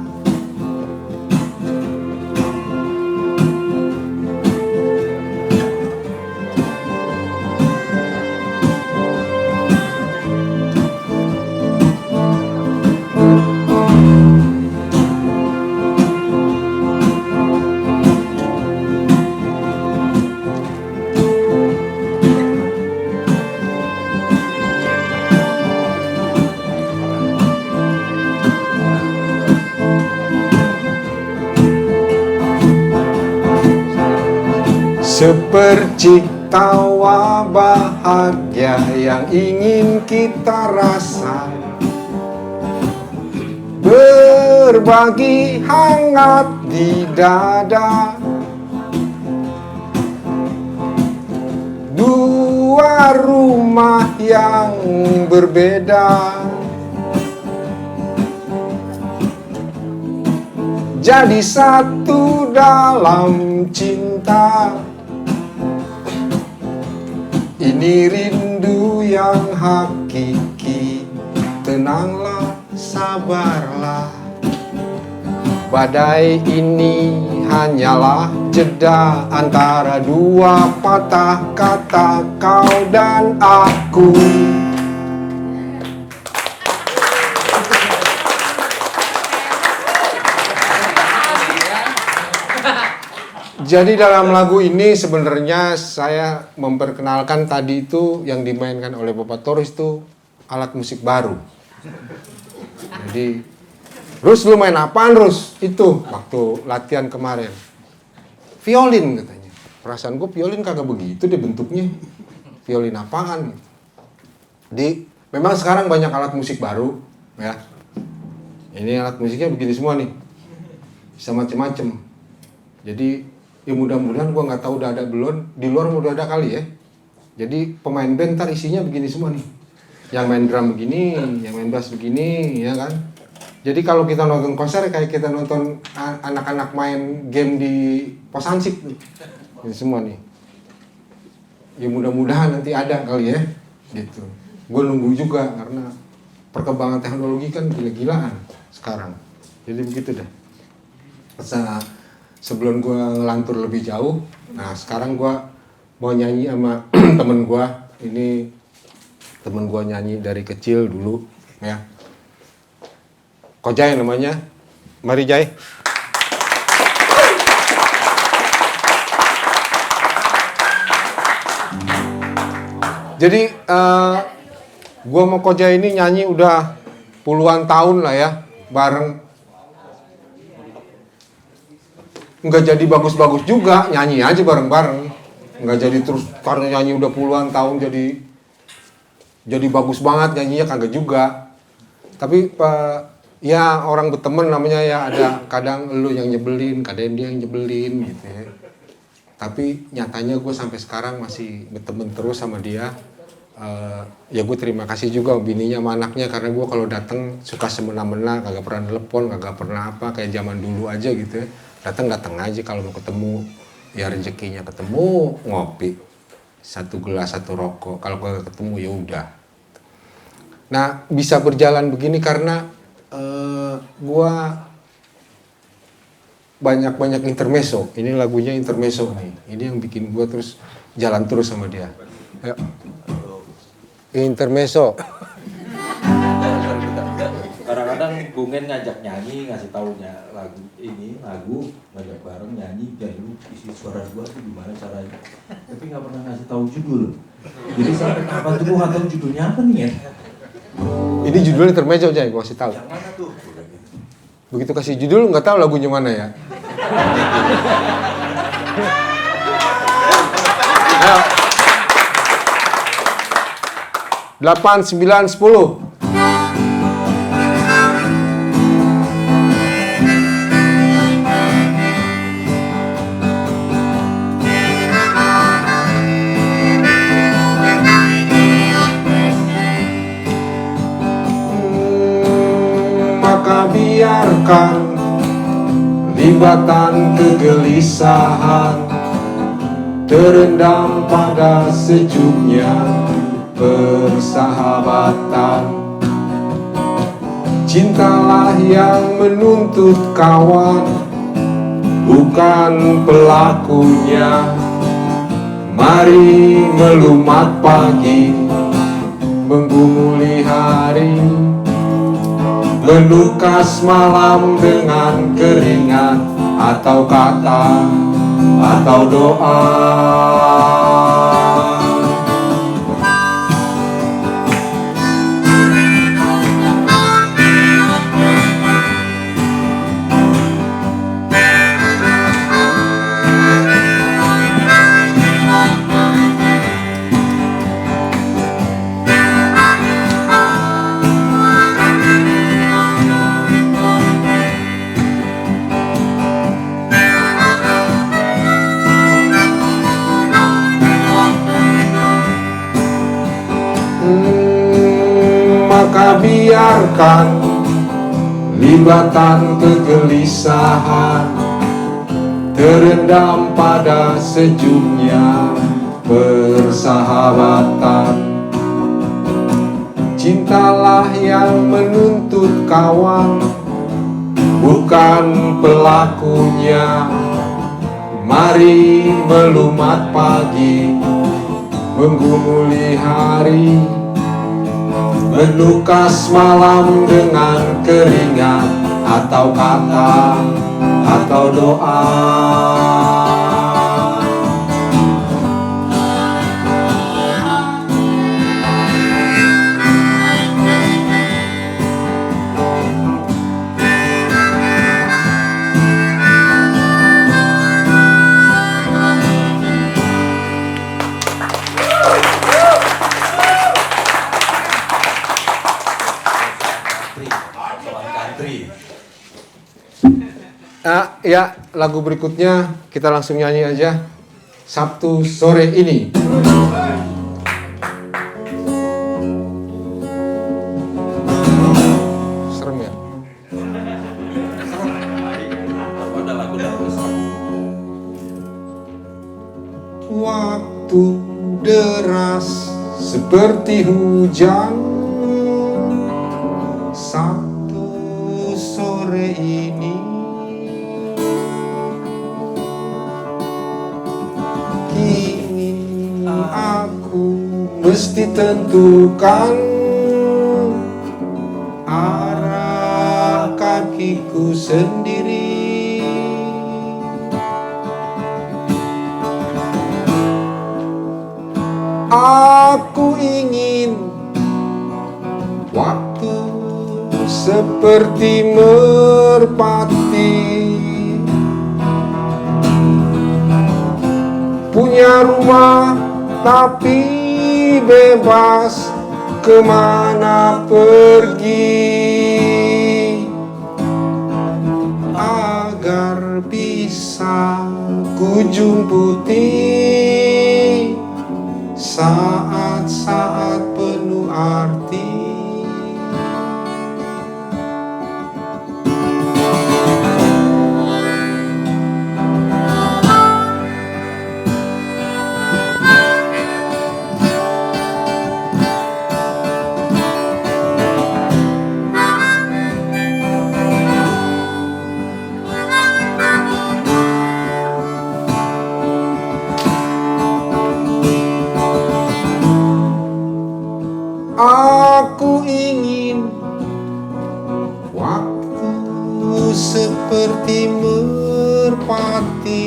seperti tawa bahagia yang ingin kita rasa, berbagi hangat di dada. Dua rumah yang berbeda jadi satu dalam cinta. Ini rindu yang hakiki, tenanglah, sabarlah. Badai ini hanyalah jeda antara dua patah kata kau dan aku. Jadi dalam lagu ini sebenarnya saya memperkenalkan tadi itu yang dimainkan oleh Bapak Toris itu alat musik baru. Jadi Rus, lu main apaan Rus? Itu waktu latihan kemarin. Violin katanya. Perasaan gue violin kagak begitu deh bentuknya. Violin apaan gitu. Memang sekarang banyak alat musik baru ya. Ini alat musiknya begini semua nih. Bisa macem-macem. Jadi ya mudah-mudahan gue nggak tahu udah ada belum. Di luar udah ada kali ya. Jadi pemain band ntar isinya begini semua nih. Yang main drum begini, yang main bass begini, ya kan. Jadi kalau kita nonton konser kayak kita nonton anak-anak main game di pos hansip nih. Ini semua nih. Ya mudah-mudahan nanti ada kali ya. Gitu. Gue nunggu juga karena perkembangan teknologi kan gila-gilaan sekarang. Jadi begitu dah. Sebelum gue ngelantur lebih jauh, nah sekarang gue mau nyanyi sama temen gue. Ini temen gue nyanyi dari kecil dulu ya. Kojai namanya. Mari Jai. Jadi gue sama Kojai ini nyanyi udah puluhan tahun lah ya, bareng. Nggak jadi bagus-bagus juga, nyanyi aja bareng-bareng. Nggak jadi terus karena nyanyi udah puluhan tahun jadi bagus banget nyanyinya, kagak juga. Tapi ya orang berteman namanya ya, ada kadang lu yang nyebelin, kadang dia yang nyebelin gitu ya. Tapi nyatanya gue sampai sekarang masih berteman terus sama dia. Ya gue terima kasih juga bininya sama anaknya, karena gue kalau datang suka semena-mena, kagak pernah telepon, kagak pernah apa, kayak zaman dulu aja gitu ya. Datang aja kalau mau ketemu, ya rezekinya ketemu, ngopi, satu gelas, satu rokok. Kalau kagak ketemu ya udah. Nah bisa berjalan begini karena gua banyak intermezzo. Ini lagunya intermezzo nih. Ini yang bikin gua terus jalan terus sama dia. Ayo. Intermezzo. Kadang-kadang Bungen ngajak nyanyi, ngasih taunya lagu ngajak bareng nyanyi, dan lu isi suara gua tuh gimana caranya. Tapi nggak pernah ngasih tahu judul. Jadi sampai kapan tuh gua nggak tahu judulnya apa nih ya. Ini judulnya intermezzo aja, gua kasih tahu. Yang mana tuh? Begitu kasih judul nggak tahu lagunya mana ya. Ayo. 8, 9, 10. Maka biarkan libatan kegelisahan terendam pada sejuknya persahabatan. Cintalah yang menuntut kawan, bukan pelakunya. Mari melumat pagi, menggumuli hari, menukas malam dengan keringat atau kata atau doa. biarkan limbatan kegelisahan terendam pada sejuknya persahabatan. Cintalah yang menuntut kawan, bukan pelakunya. Mari melumat pagi, menggumuli hari, menukas malam dengan keringat atau kata atau doa. Ya, lagu berikutnya kita langsung nyanyi aja. Sabtu sore ini. Serem ya? Waktu deras seperti hujan, Sabtu sore ini kini aku mesti tentukan arah kakiku sendiri. Aku ingin waktu seperti merpati, punya rumah tapi bebas kemana pergi, agar bisa ku jumputi saat-saat penuh arti. Aku ingin waktu seperti merpati,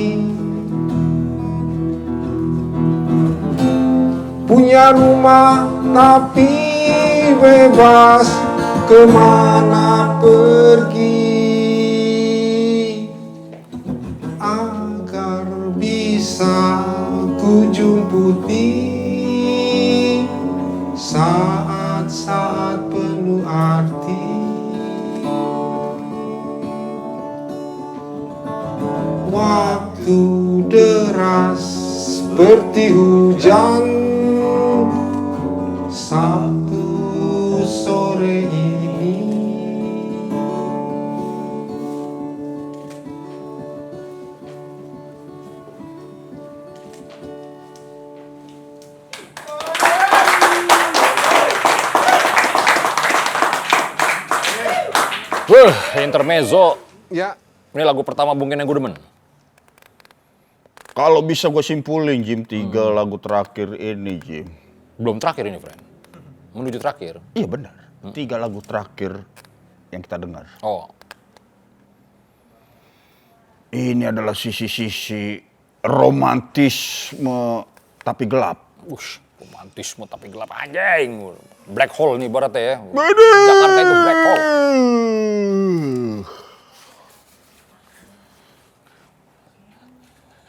punya rumah tapi bebas kemana pergi, agar bisa ku jumputi saat-saat penuh arti. Waktu deras seperti hujan, Sabtu sore ini. Intermezzo. Ya, Ini lagu pertama Bung Ken yang gue demen. Kalau bisa gue simpulin, Jim, 3 lagu terakhir ini, Jim. Belum terakhir ini, friend. Menuju terakhir. Iya benar. 3 lagu terakhir yang kita dengar. Oh, Ini adalah sisi-sisi romantisme tapi gelap. romantisme tapi gelap anjing. Black hole nih ibaratnya ya. Jakarta itu black hole.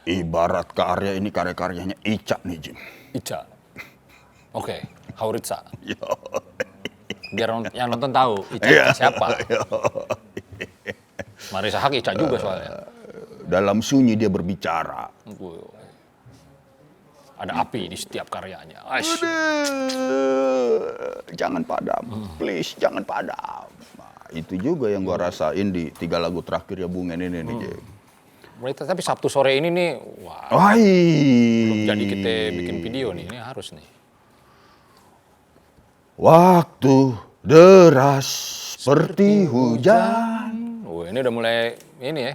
Ibarat karya ini karya-karyanya Ica nih, Jim. Ica. Oke, Hauritsa. Yo. Biar yang nonton tahu Ica Iya. siapa. Marisa Haque Ica juga soalnya. Dalam sunyi dia berbicara. Ada api di setiap karyanya. Aish. Jangan padam, please jangan padam. Nah, itu juga yang gua rasain di 3 lagu terakhir ya Bungen ini nih, Jim. Tapi Sabtu sore ini nih, wah, Wah, belum jadi kita bikin video nih, ini harus nih. Waktu deras seperti hujan. Oh, ini udah mulai ini ya,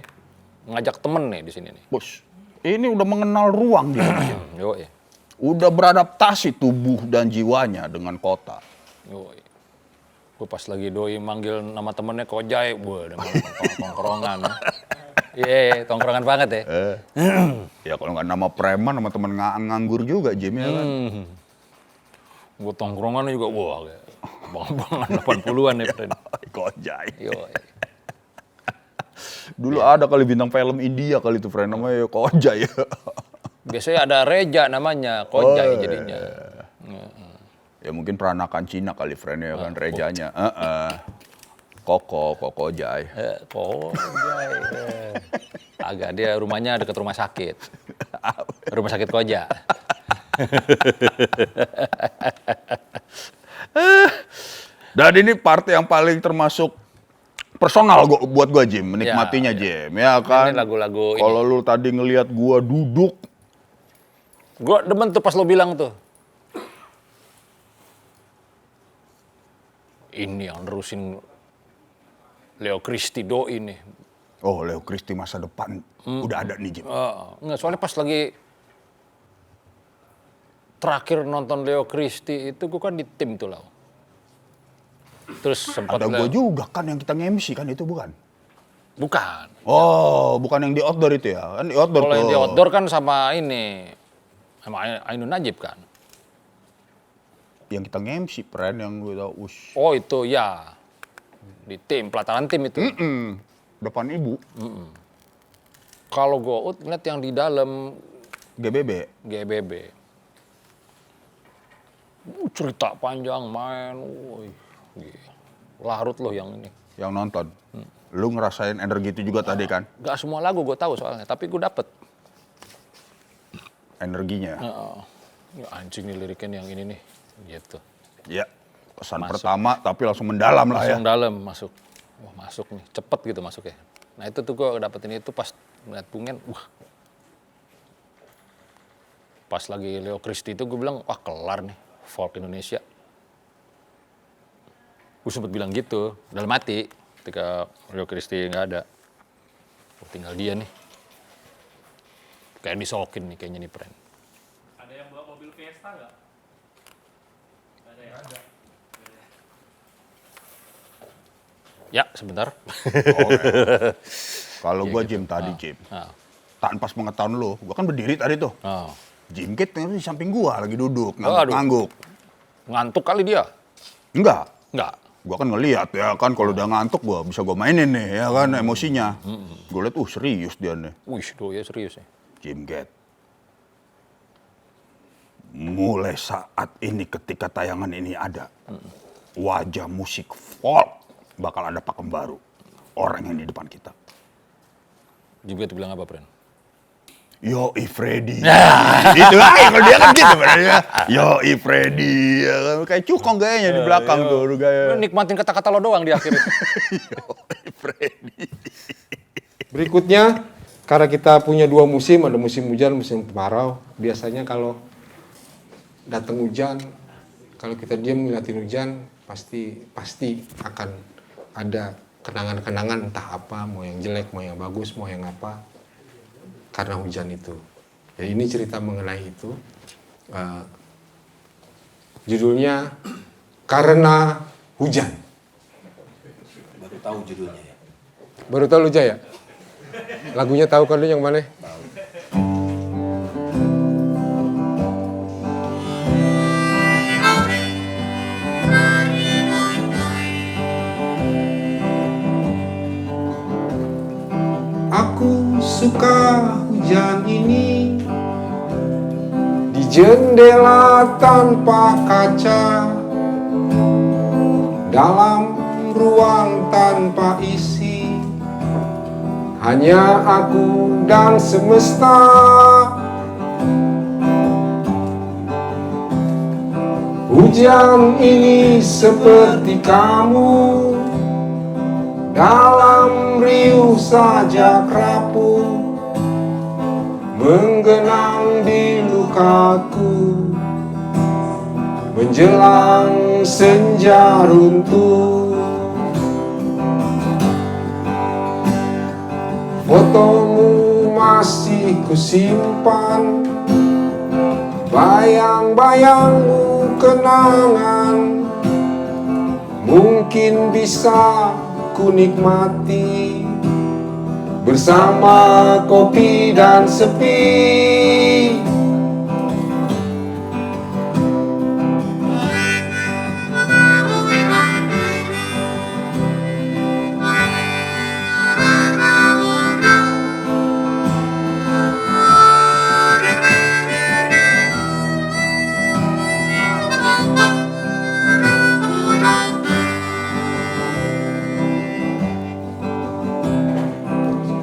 ngajak temen nih di sini nih. Bos, ini udah mengenal ruang dia. Yo, ya. Udah beradaptasi tubuh dan jiwanya dengan kota. Yo, gue pas lagi doi manggil nama temennya Kojai, gue udah malah tongkrongan. Iya, tongkrongan banget ya. Ya kalau nggak nama preman, nama temen nganggur juga, Jim ya kan. Gue tongkrongan juga, wah, bang-bangan 80-an ya, friend. Kojai. Yo, Dulu ada kali bintang film India kali itu, friend, namanya Kojai. biasanya ada Reja namanya, Kojai jadinya. Ya mungkin peranakan Cina kali, friend, ya kan, Rejanya. Koko Jai. Kojai. Agak dia rumahnya dekat rumah sakit. Rumah sakit Koja. Dan ini part yang paling termasuk personal buat gua, Jim, menikmatinya, Jim, ya kan. Ini lagu-lagu ini. Kalau lu tadi ngelihat gua duduk, Gua demen tuh pas lo bilang tuh. Ini yang nerusin Leo Christie doi nih. oh Leo Christie masa depan udah ada nih, Jim. Enggak, soalnya pas lagi terakhir nonton Leo Christie itu gue kan di tim tuh, Lau. Terus sempat Ada gua juga kan yang kita nge-MC kan itu, bukan? Bukan. Oh, bukan yang di outdoor itu ya? Kan di outdoor Kalau tuh. yang di outdoor kan sama ini, sama Ainun Najib kan. Yang kita nge-MC, friend, yang gue tau, Oh itu ya, di tim, pelataran tim itu. depan ibu, Kalau gue ngeliat yang di dalam GBB. GBB. Cerita panjang main, woi, larut loh yang ini. Yang nonton. Lu ngerasain energi itu juga tadi kan? Gak semua lagu gue tahu soalnya, tapi gue dapet. Energinya. Ya, anjing nih liriknya yang ini nih, gitu. Ya, pesan Masuk. pertama tapi langsung mendalam lah ya. Langsung dalam masuk. Wah masuk nih, cepet gitu masuknya. Nah itu tuh gue dapetin itu pas ngeliat Bungen, wah. Pas lagi Leo Christie itu gue bilang, wah kelar nih, folk Indonesia. Gue sempet bilang gitu, dalam hati, ketika Leo Christie nggak ada. Oh, tinggal dia nih. Kayak disokin nih kayaknya nih, friend. Ada yang bawa mobil Fiesta nggak? Ada ya? Ada. Ya, sebentar. Kalau gua Jim tadi, Jim. Tanpa sepengetahuan lu, gua kan berdiri tadi tuh. Jim Kit di samping gua lagi duduk, ngangguk-ngangguk. Ngantuk kali dia? Enggak. Enggak. Gua kan ngeliat ya kan, kalau udah ngantuk gua bisa gua mainin nih ya kan, emosinya. Gua liat, serius dia nih. Wih, ya serius ya. Jim Get. Mulai saat ini ketika tayangan ini ada, wajah musik folk bakal ada pakem baru. Orang yang di depan kita. Juga tuh bilang apa, friend? Yoi Freddy. Itu lagi kalau dia kan gitu sebenarnya. Yoi Freddy. Ya kan? Kayak cukong gayanya di belakang tuh. Gaya. Lu nikmatin kata-kata lo doang di akhir itu. Yoi Freddy. Berikutnya, karena kita punya 2 musim, ada musim hujan, musim kemarau. Biasanya kalau datang hujan, kalau kita diam ngeliatin hujan, pasti akan ada kenangan-kenangan entah apa, mau yang jelek, mau yang bagus, mau yang apa, karena hujan itu. Jadi ini cerita mengenai itu. Judulnya Karena Hujan. Baru tahu judulnya ya. Baru tahu lu Jaya? Lagunya tahu kan lu yang mana? Aku suka hujan ini di jendela tanpa kaca, dalam ruang tanpa isi, hanya aku dan semesta. Hujan ini seperti kamu, dalam riuh saja rapuh, menggenang di lukaku, menjelang senja runtuh. Fotomu masih kusimpan, bayang-bayangmu kenangan, mungkin bisa ku nikmati bersama kopi dan sepi.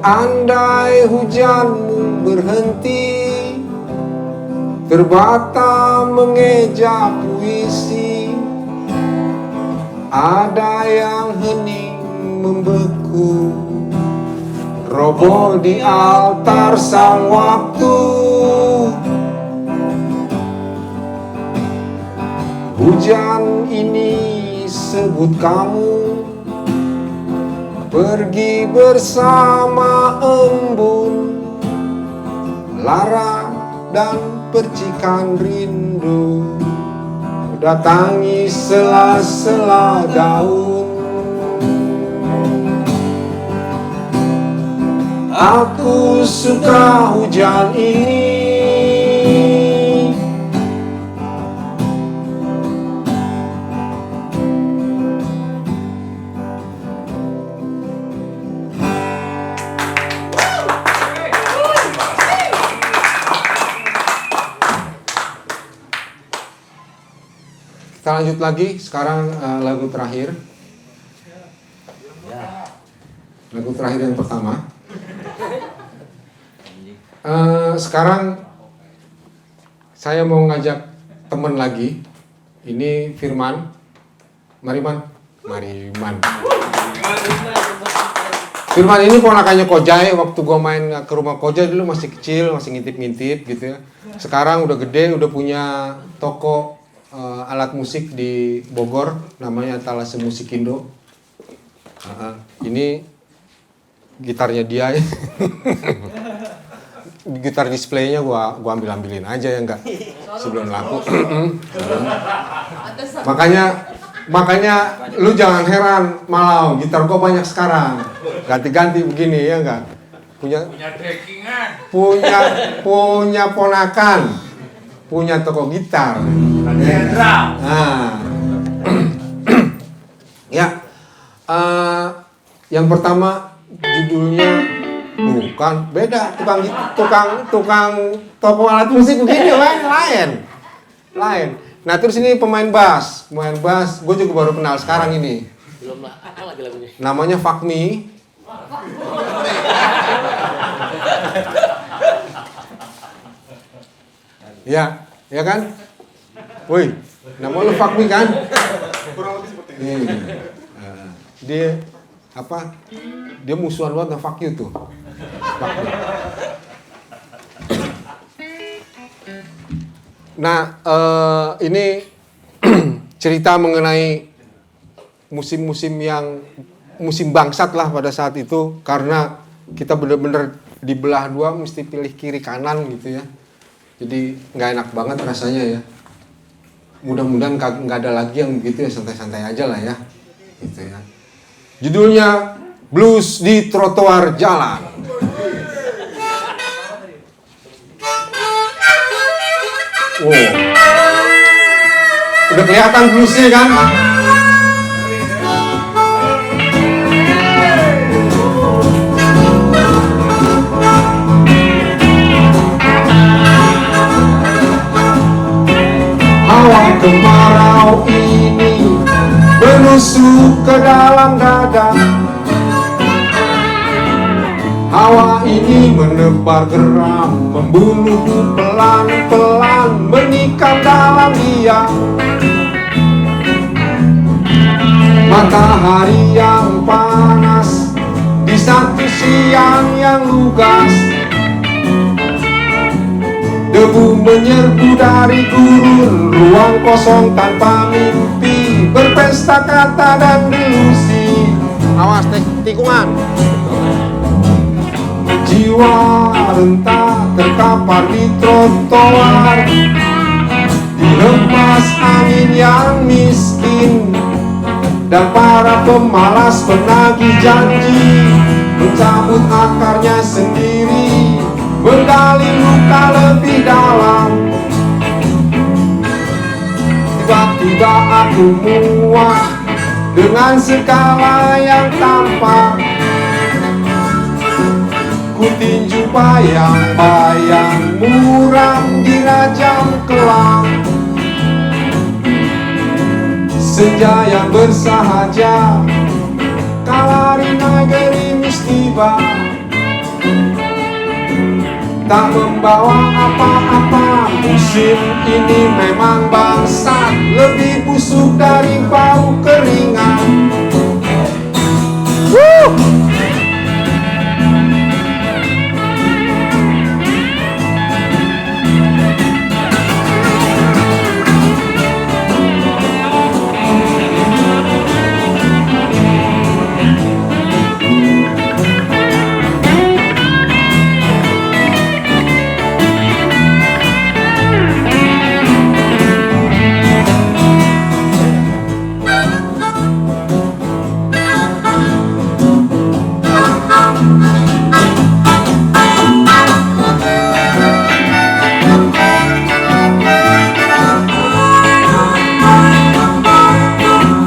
Andai hujanmu berhenti, terbata mengeja puisi, ada yang hening membeku, roboh di altar sang waktu. Hujan ini sebut kamu, pergi bersama embun, lara dan percikan rindu, datangi sela-sela daun. Aku suka hujan ini, kita lanjut lagi. Sekarang lagu terakhir. Lagu terakhir yang pertama. Sekarang saya mau ngajak temen lagi. Ini Firman. Mariman. Firman ini ponakannya Kojai. Waktu gue main ke rumah Kojai dulu masih kecil, masih ngintip-ngintip gitu ya. Sekarang udah gede, udah punya toko alat musik di Bogor, namanya Talase Musikindo. Ini gitarnya dia. Gitar displaynya gua ambilin aja ya, enggak sebelum laku. makanya lu jangan heran, Malau, gitar gua banyak sekarang, ganti-ganti begini ya enggak. Punya ponakan, punya toko gitar. Nah, ya, yang pertama judulnya bukan beda, tukang toko alat musik begini lain. Nah terus ini pemain bass, gue juga baru kenal sekarang ini. Belum lah, apa lagi lagunya? Namanya Fuck Me. Ya kan? Woi, nama lu Fuck Me kan? Kurang lebih seperti ini. Dia apa? Dia musuhan banget sama Fuck You tuh. Fuck Me. Nah, ini cerita mengenai musim-musim bangsat lah pada saat itu, karena kita benar-benar dibelah dua, mesti pilih kiri kanan gitu ya. Jadi nggak enak banget rasanya ya. Mudah-mudahan nggak ada lagi yang begitu ya, santai-santai aja lah ya, gitu ya. Judulnya Blues di Trotoar Jalan. Wow, udah kelihatan bluesnya kan? Hawa kemarau ini menusuk ke dalam dada. Hawa ini menebar geram, membunuhku pelan-pelan, menikam dalam diam. Matahari yang panas di satu siang yang lugas, debu menyerbu dari gurun, ruang kosong tanpa mimpi, berpesta kata dan delusi. Awas tikungan. Jiwa renta terkapar di trotoar, dihempas angin yang miskin, dan para pemalas penagih janji mencabut akarnya sendiri, menggali luka lebih dalam. Tiba-tiba aku muak dengan segala yang tampak. Ku tinju bayang-bayang muram di rajam kelam. Senja yang bersahaja, kalarina gerimis tiba, tak membawa apa-apa. Musim ini memang bangsat, lebih busuk dari bau keringat.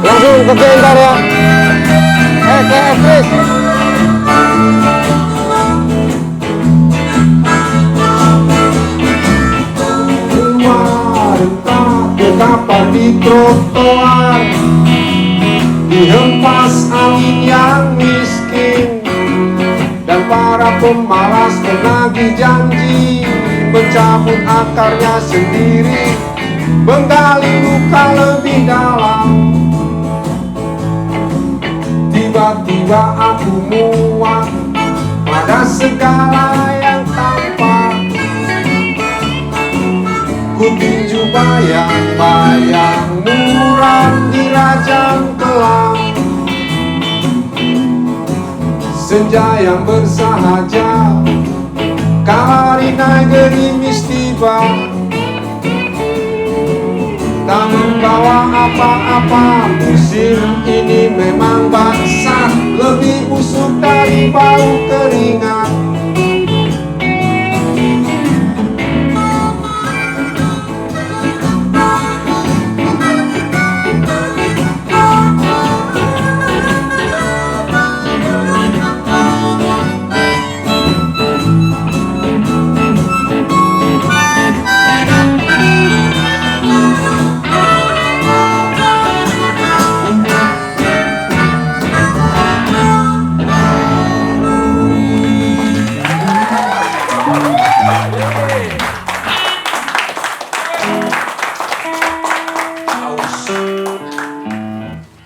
Langsung kerja ntar ya. Please. Terkapar di trotoar, dihempas angin yang miskin, dan para pemalas penagih janji mencabut akarnya sendiri, menggali luka lebih dalam. Tiba-tiba aku muak pada segala yang tampak. Ku tinju bayang-bayang muram di rajang kelam. Senja yang bersahaja, kalarina gerimis tiba, tak membawa apa-apa. Musim ini memang bangsat, lebih busuk dari bau keringat.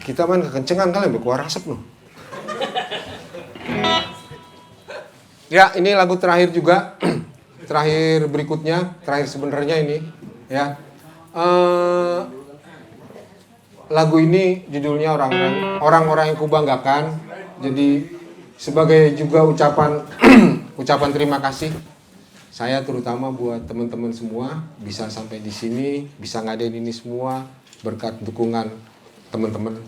Kita main kekencengan kali berkuar asap loh. Ya, ini lagu terakhir juga. Terakhir berikutnya, terakhir sebenarnya ini ya. Lagu ini judulnya orang-orang yang kubanggakan. Jadi sebagai juga ucapan terima kasih saya terutama buat teman-teman semua bisa sampai di sini, bisa ngadain ini semua berkat dukungan teman-teman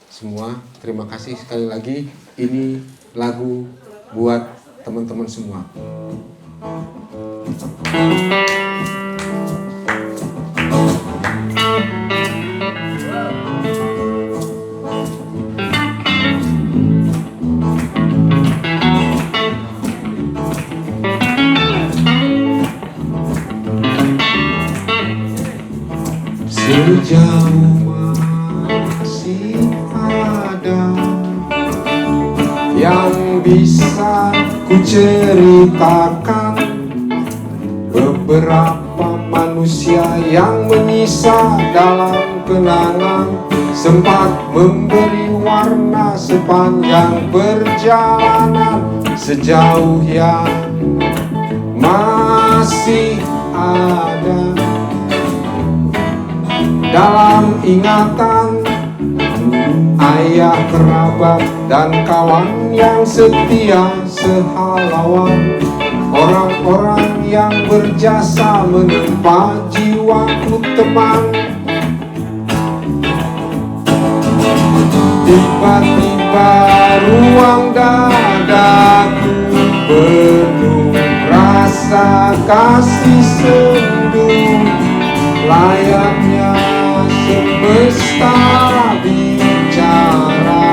semua. Terima kasih sekali lagi. Ini lagu buat teman-teman semua. Sejauh masih ada yang bisa ku ceritakan, beberapa manusia yang menyisa dalam kenangan sempat memberi warna sepanjang perjalanan, sejauh yang masih ada dalam ingatan ayah, kerabat, dan kawan yang setia sehalauan. Orang-orang yang berjasa menimpa jiwaku teman. Tiba-tiba ruang dadaku penuh rasa kasih sendu, layaknya semesta bicara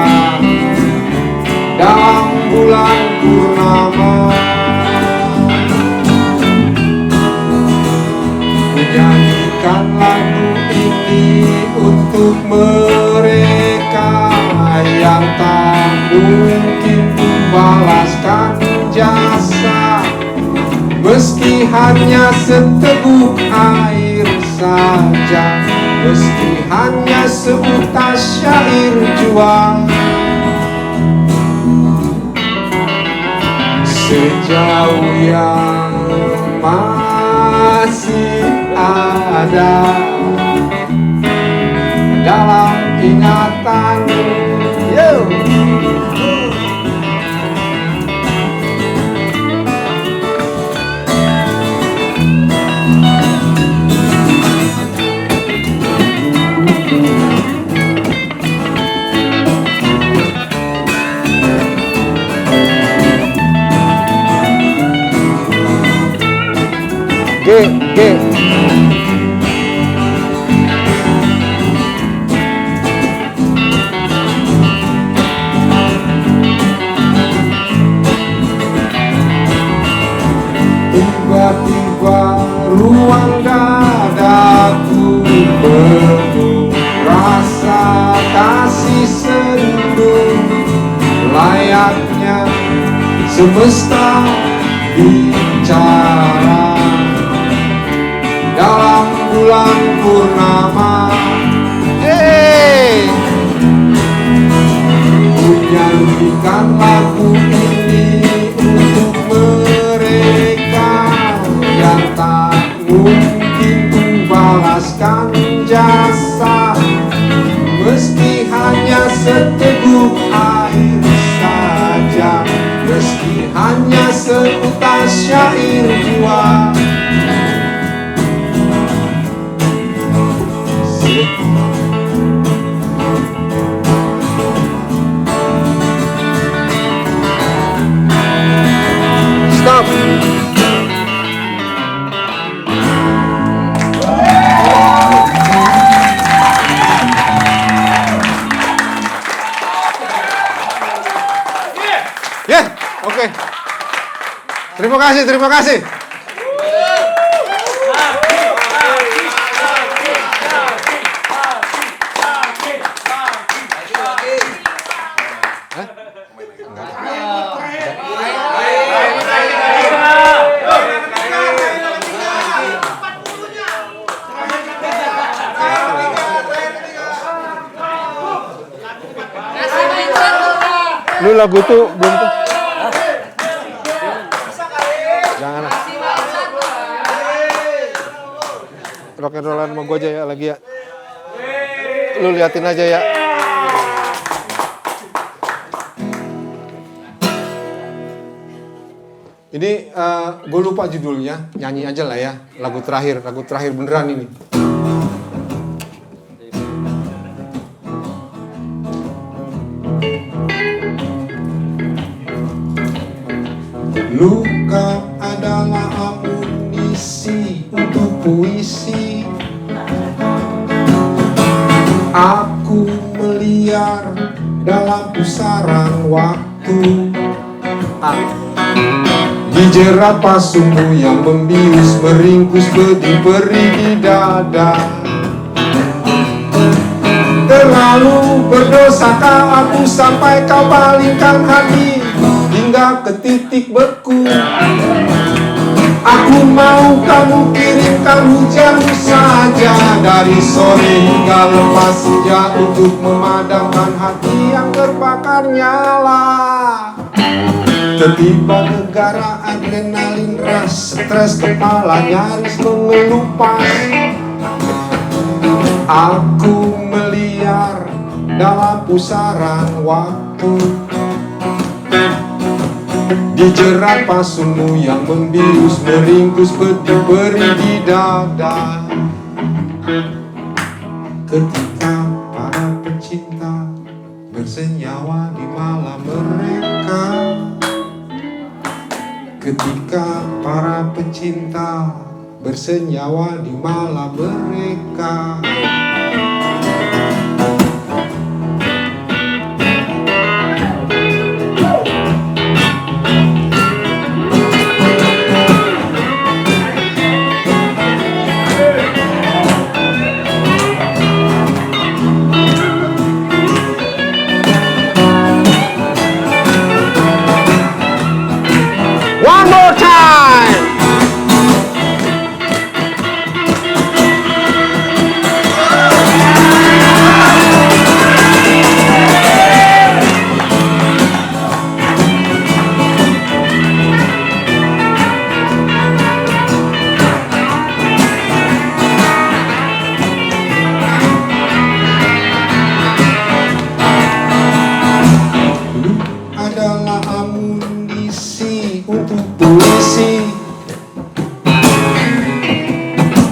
dalam bulan purnama. Nyanyikan lagu ini untuk mereka yang tak mungkin membalaskan jasa, meski hanya seteguk air saja, meski hanya seutas syair jua. Sejauh yang masih ada dalam ingatan. Yo. G. Tiba-tiba ruang dadaku penuh rasa kasih sendu, layaknya semesta bicara dalam bulan purnama. Nyanyikan lagu ini untuk mereka yang tak mungkin membalaskan jasa, meski hanya seteguk air saja, meski hanya seutas syair jua. Stop. Oke. Terima kasih. Lu lagu itu belum tuh? Jangan lah. Rock and rollan sama gue aja ya lagi ya. Lu liatin aja ya. Ini gue lupa judulnya, nyanyi aja lah ya. Lagu terakhir beneran ini. Luka adalah amunisi untuk puisi. Aku meliar dalam pusaran waktu. Dijerat pasungmu yang membius, meringkus beri di dada. Terlalu berdosakah aku sampai kau palingkan hati hingga ke titik beku. Aku Aku mau kamu kirimkan hujan saja, dari sore hingga lepas senja, untuk memadamkan hati yang terbakar nyala. Tiba negara adrenalin ras, stres kepala nyaris mengelupas. Aku meliar dalam pusaran waktu, dijerat pasungmu yang membius, meringkus peti beri di dada. Ketika para pecinta bersenyawa di malam mereka, ketika para pecinta bersenyawa di malam mereka. One more time! Adalah amunisi untuk puisi.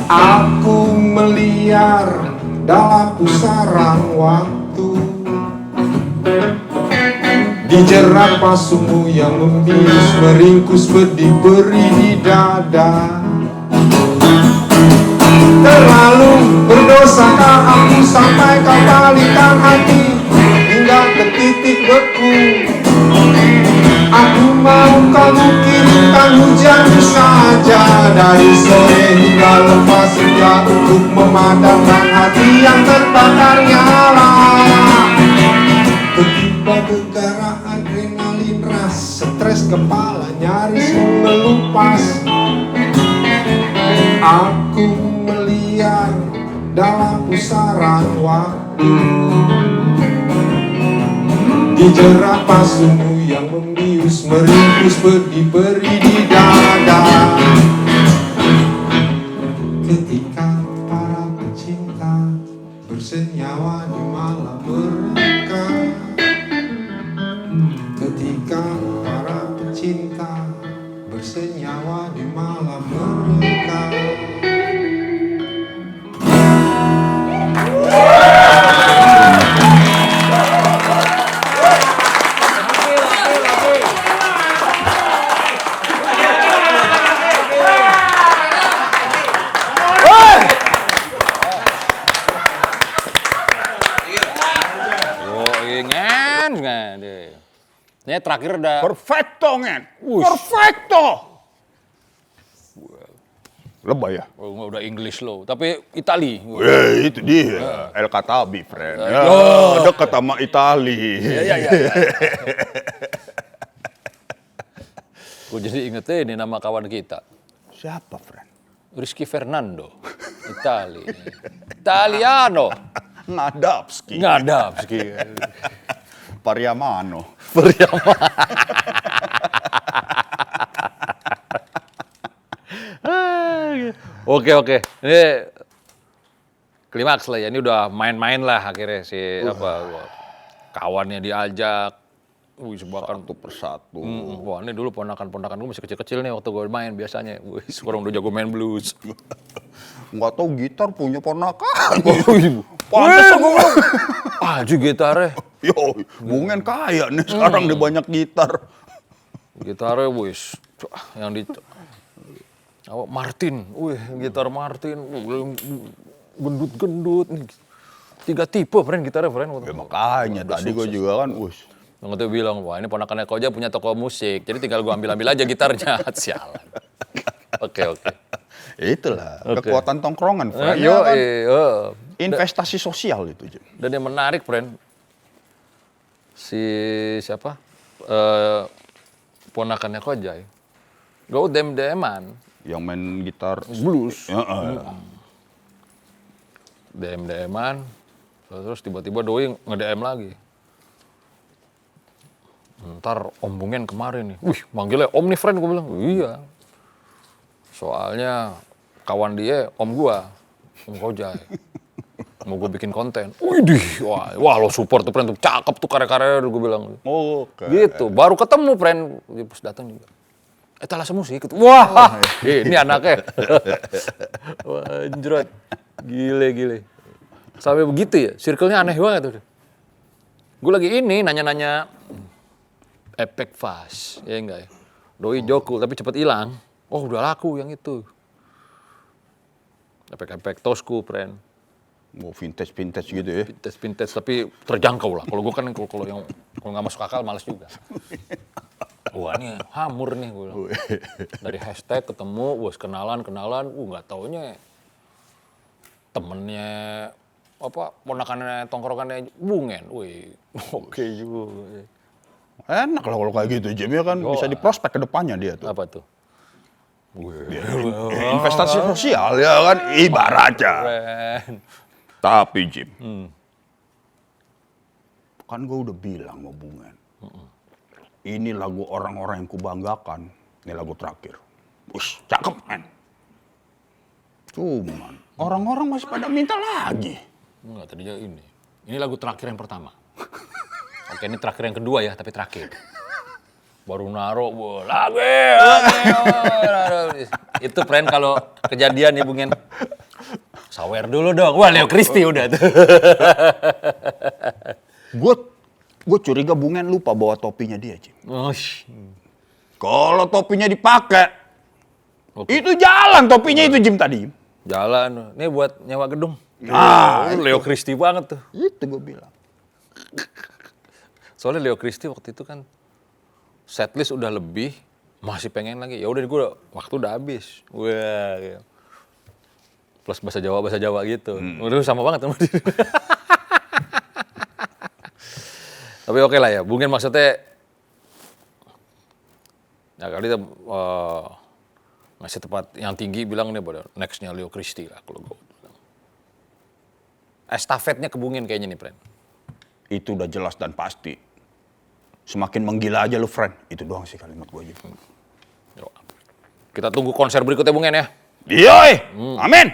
Aku meliar dalam pusaran waktu, dijerat pasungmu yang membius, meringkus pedih beri di dada. Terlalu berdosakah aku sampai kau balikan hati hingga ke titik beku. Aku mau kamu kirimkan hujan saja, dari sore hingga lepas senja, untuk memadamkan hati yang terbakar nyala. Tiba gegara adrenalin ras, stres kepala nyaris mengelupas. Aku meliar dalam pusaran waktu, dijerat pasungmu yang membius, meringkus pedih beri di dada. Ketika para pecinta bersenyawa di malam mereka, ketika para pecinta bersenyawa di malam mereka. Ini terakhir udah Perfecto, Ngen. Perfecto. Lebay ya? udah English lo, tapi Itali. Itu dia. El Katabi, friend. Ya, dekat sama Itali. Iya. Gue jadi ingetnya ini nama kawan kita. Siapa, friend? Rizky Fernando. Itali. Italiano. Ngadapski. Ngadapski. Pariamano. Oke. Ini klimaks lah ya. Ini udah main-main lah akhirnya si kawannya diajak. Bahkan Satu persatu. Wah, ini dulu ponakan-ponakan gue masih kecil-kecil nih waktu gue main biasanya. Sekarang udah jago main blues. Nggak tahu gitar punya ponakan. Pantes aku ngomong. Aju gitarnya. Yo, Bungen kaya nih sekarang di banyak gitar. Gitarnya wis yang di Martin. Gitar Martin. Gendut-gendut nih. 3 tipe friend gitarnya friend. Ya makanya tadi gue juga kan Yang itu bilang, wah ini ponakannya Koja punya toko musik. Jadi tinggal gue ambil-ambil aja gitarnya. Sialan. Oke. Itulah kekuatan tongkrongan, friend. Investasi sosial itu. Dan yang menarik, friend, siapa? Ponakannya Koja, gak dem-deman Yang main gitar blues. DM-an, terus tiba-tiba Doi nge-DM lagi. Ntar Om Bungen kemarin nih, wih manggilnya Om nih friend, gue bilang, iya. Soalnya kawan dia Om gua, Om Kojai. Mau gue bikin konten, widih, wah lo support tuh friend, tuh cakep tuh karya-karya gue bilang. Oke. Gitu, baru ketemu friend, dia pas datang juga. Etalase musik, wah ini anaknya. Wah anjrot, gile. Sampai begitu ya, circle-nya aneh banget tuh. Gue lagi ini nanya-nanya efek fast, ya enggak ya. Doi Joku, tapi cepet hilang. Oh udah laku yang itu. Efek-efek tosku, friend. Mau vintage gitu ya. Vintage, tapi terjangkau lah. Kalau gue kan kalau nggak masuk akal, males juga. Wah ini hamur nih gue bilang. Dari hashtag ketemu, bos kenalan, nggak taunya temennya ponakannya tongkrongannya Bungen. Wih, oke juga. Enak lah kalau kayak gitu, Jim ya kan bisa diprospek ke depannya dia tuh. Apa tuh? Investasi sosial ya kan ibaratnya. Keren. Tapi Jim, kan gue udah bilang mau Bungen. Ini lagu orang-orang yang kubanggakan. Ini lagu terakhir. Wih, cakep kan? Cuman orang-orang masih pada minta lagi. Enggak, tadinya ini. Ini lagu terakhir yang pertama. Oke, ini terakhir yang kedua ya, tapi terakhir. Baru naro, lagi. Itu friend kalau kejadian nih Bungen. Sawer dulu dong. Wah, Leo Christie udah tuh. Gue curiga Bungen lupa bawa topinya dia, Jim. Oh, Kalau topinya dipakai, itu jalan topinya itu Jim tadi. jalan. Ini buat nyewa gedung. Nah, Leo Christie banget tuh. itu gue bilang. Soalnya Leo Christie waktu itu kan setlist udah lebih, masih pengen lagi. Ya udah gue waktu udah habis. Wah, gitu. Plus bahasa Jawa gitu. Udah sama banget sama dia. Tapi oke lah ya, Bungen maksudnya ya kali kita ngasih tempat yang tinggi bilang nih pada next-nya Leo Christie lah kalau gue bilang. Estafetnya ke Bungen kayaknya nih, friend. Itu udah jelas dan pasti. Semakin menggila aja lu, friend. Itu doang sih kalimat gue aja. Kita tunggu konser berikutnya Bungen ya. Iya, amin.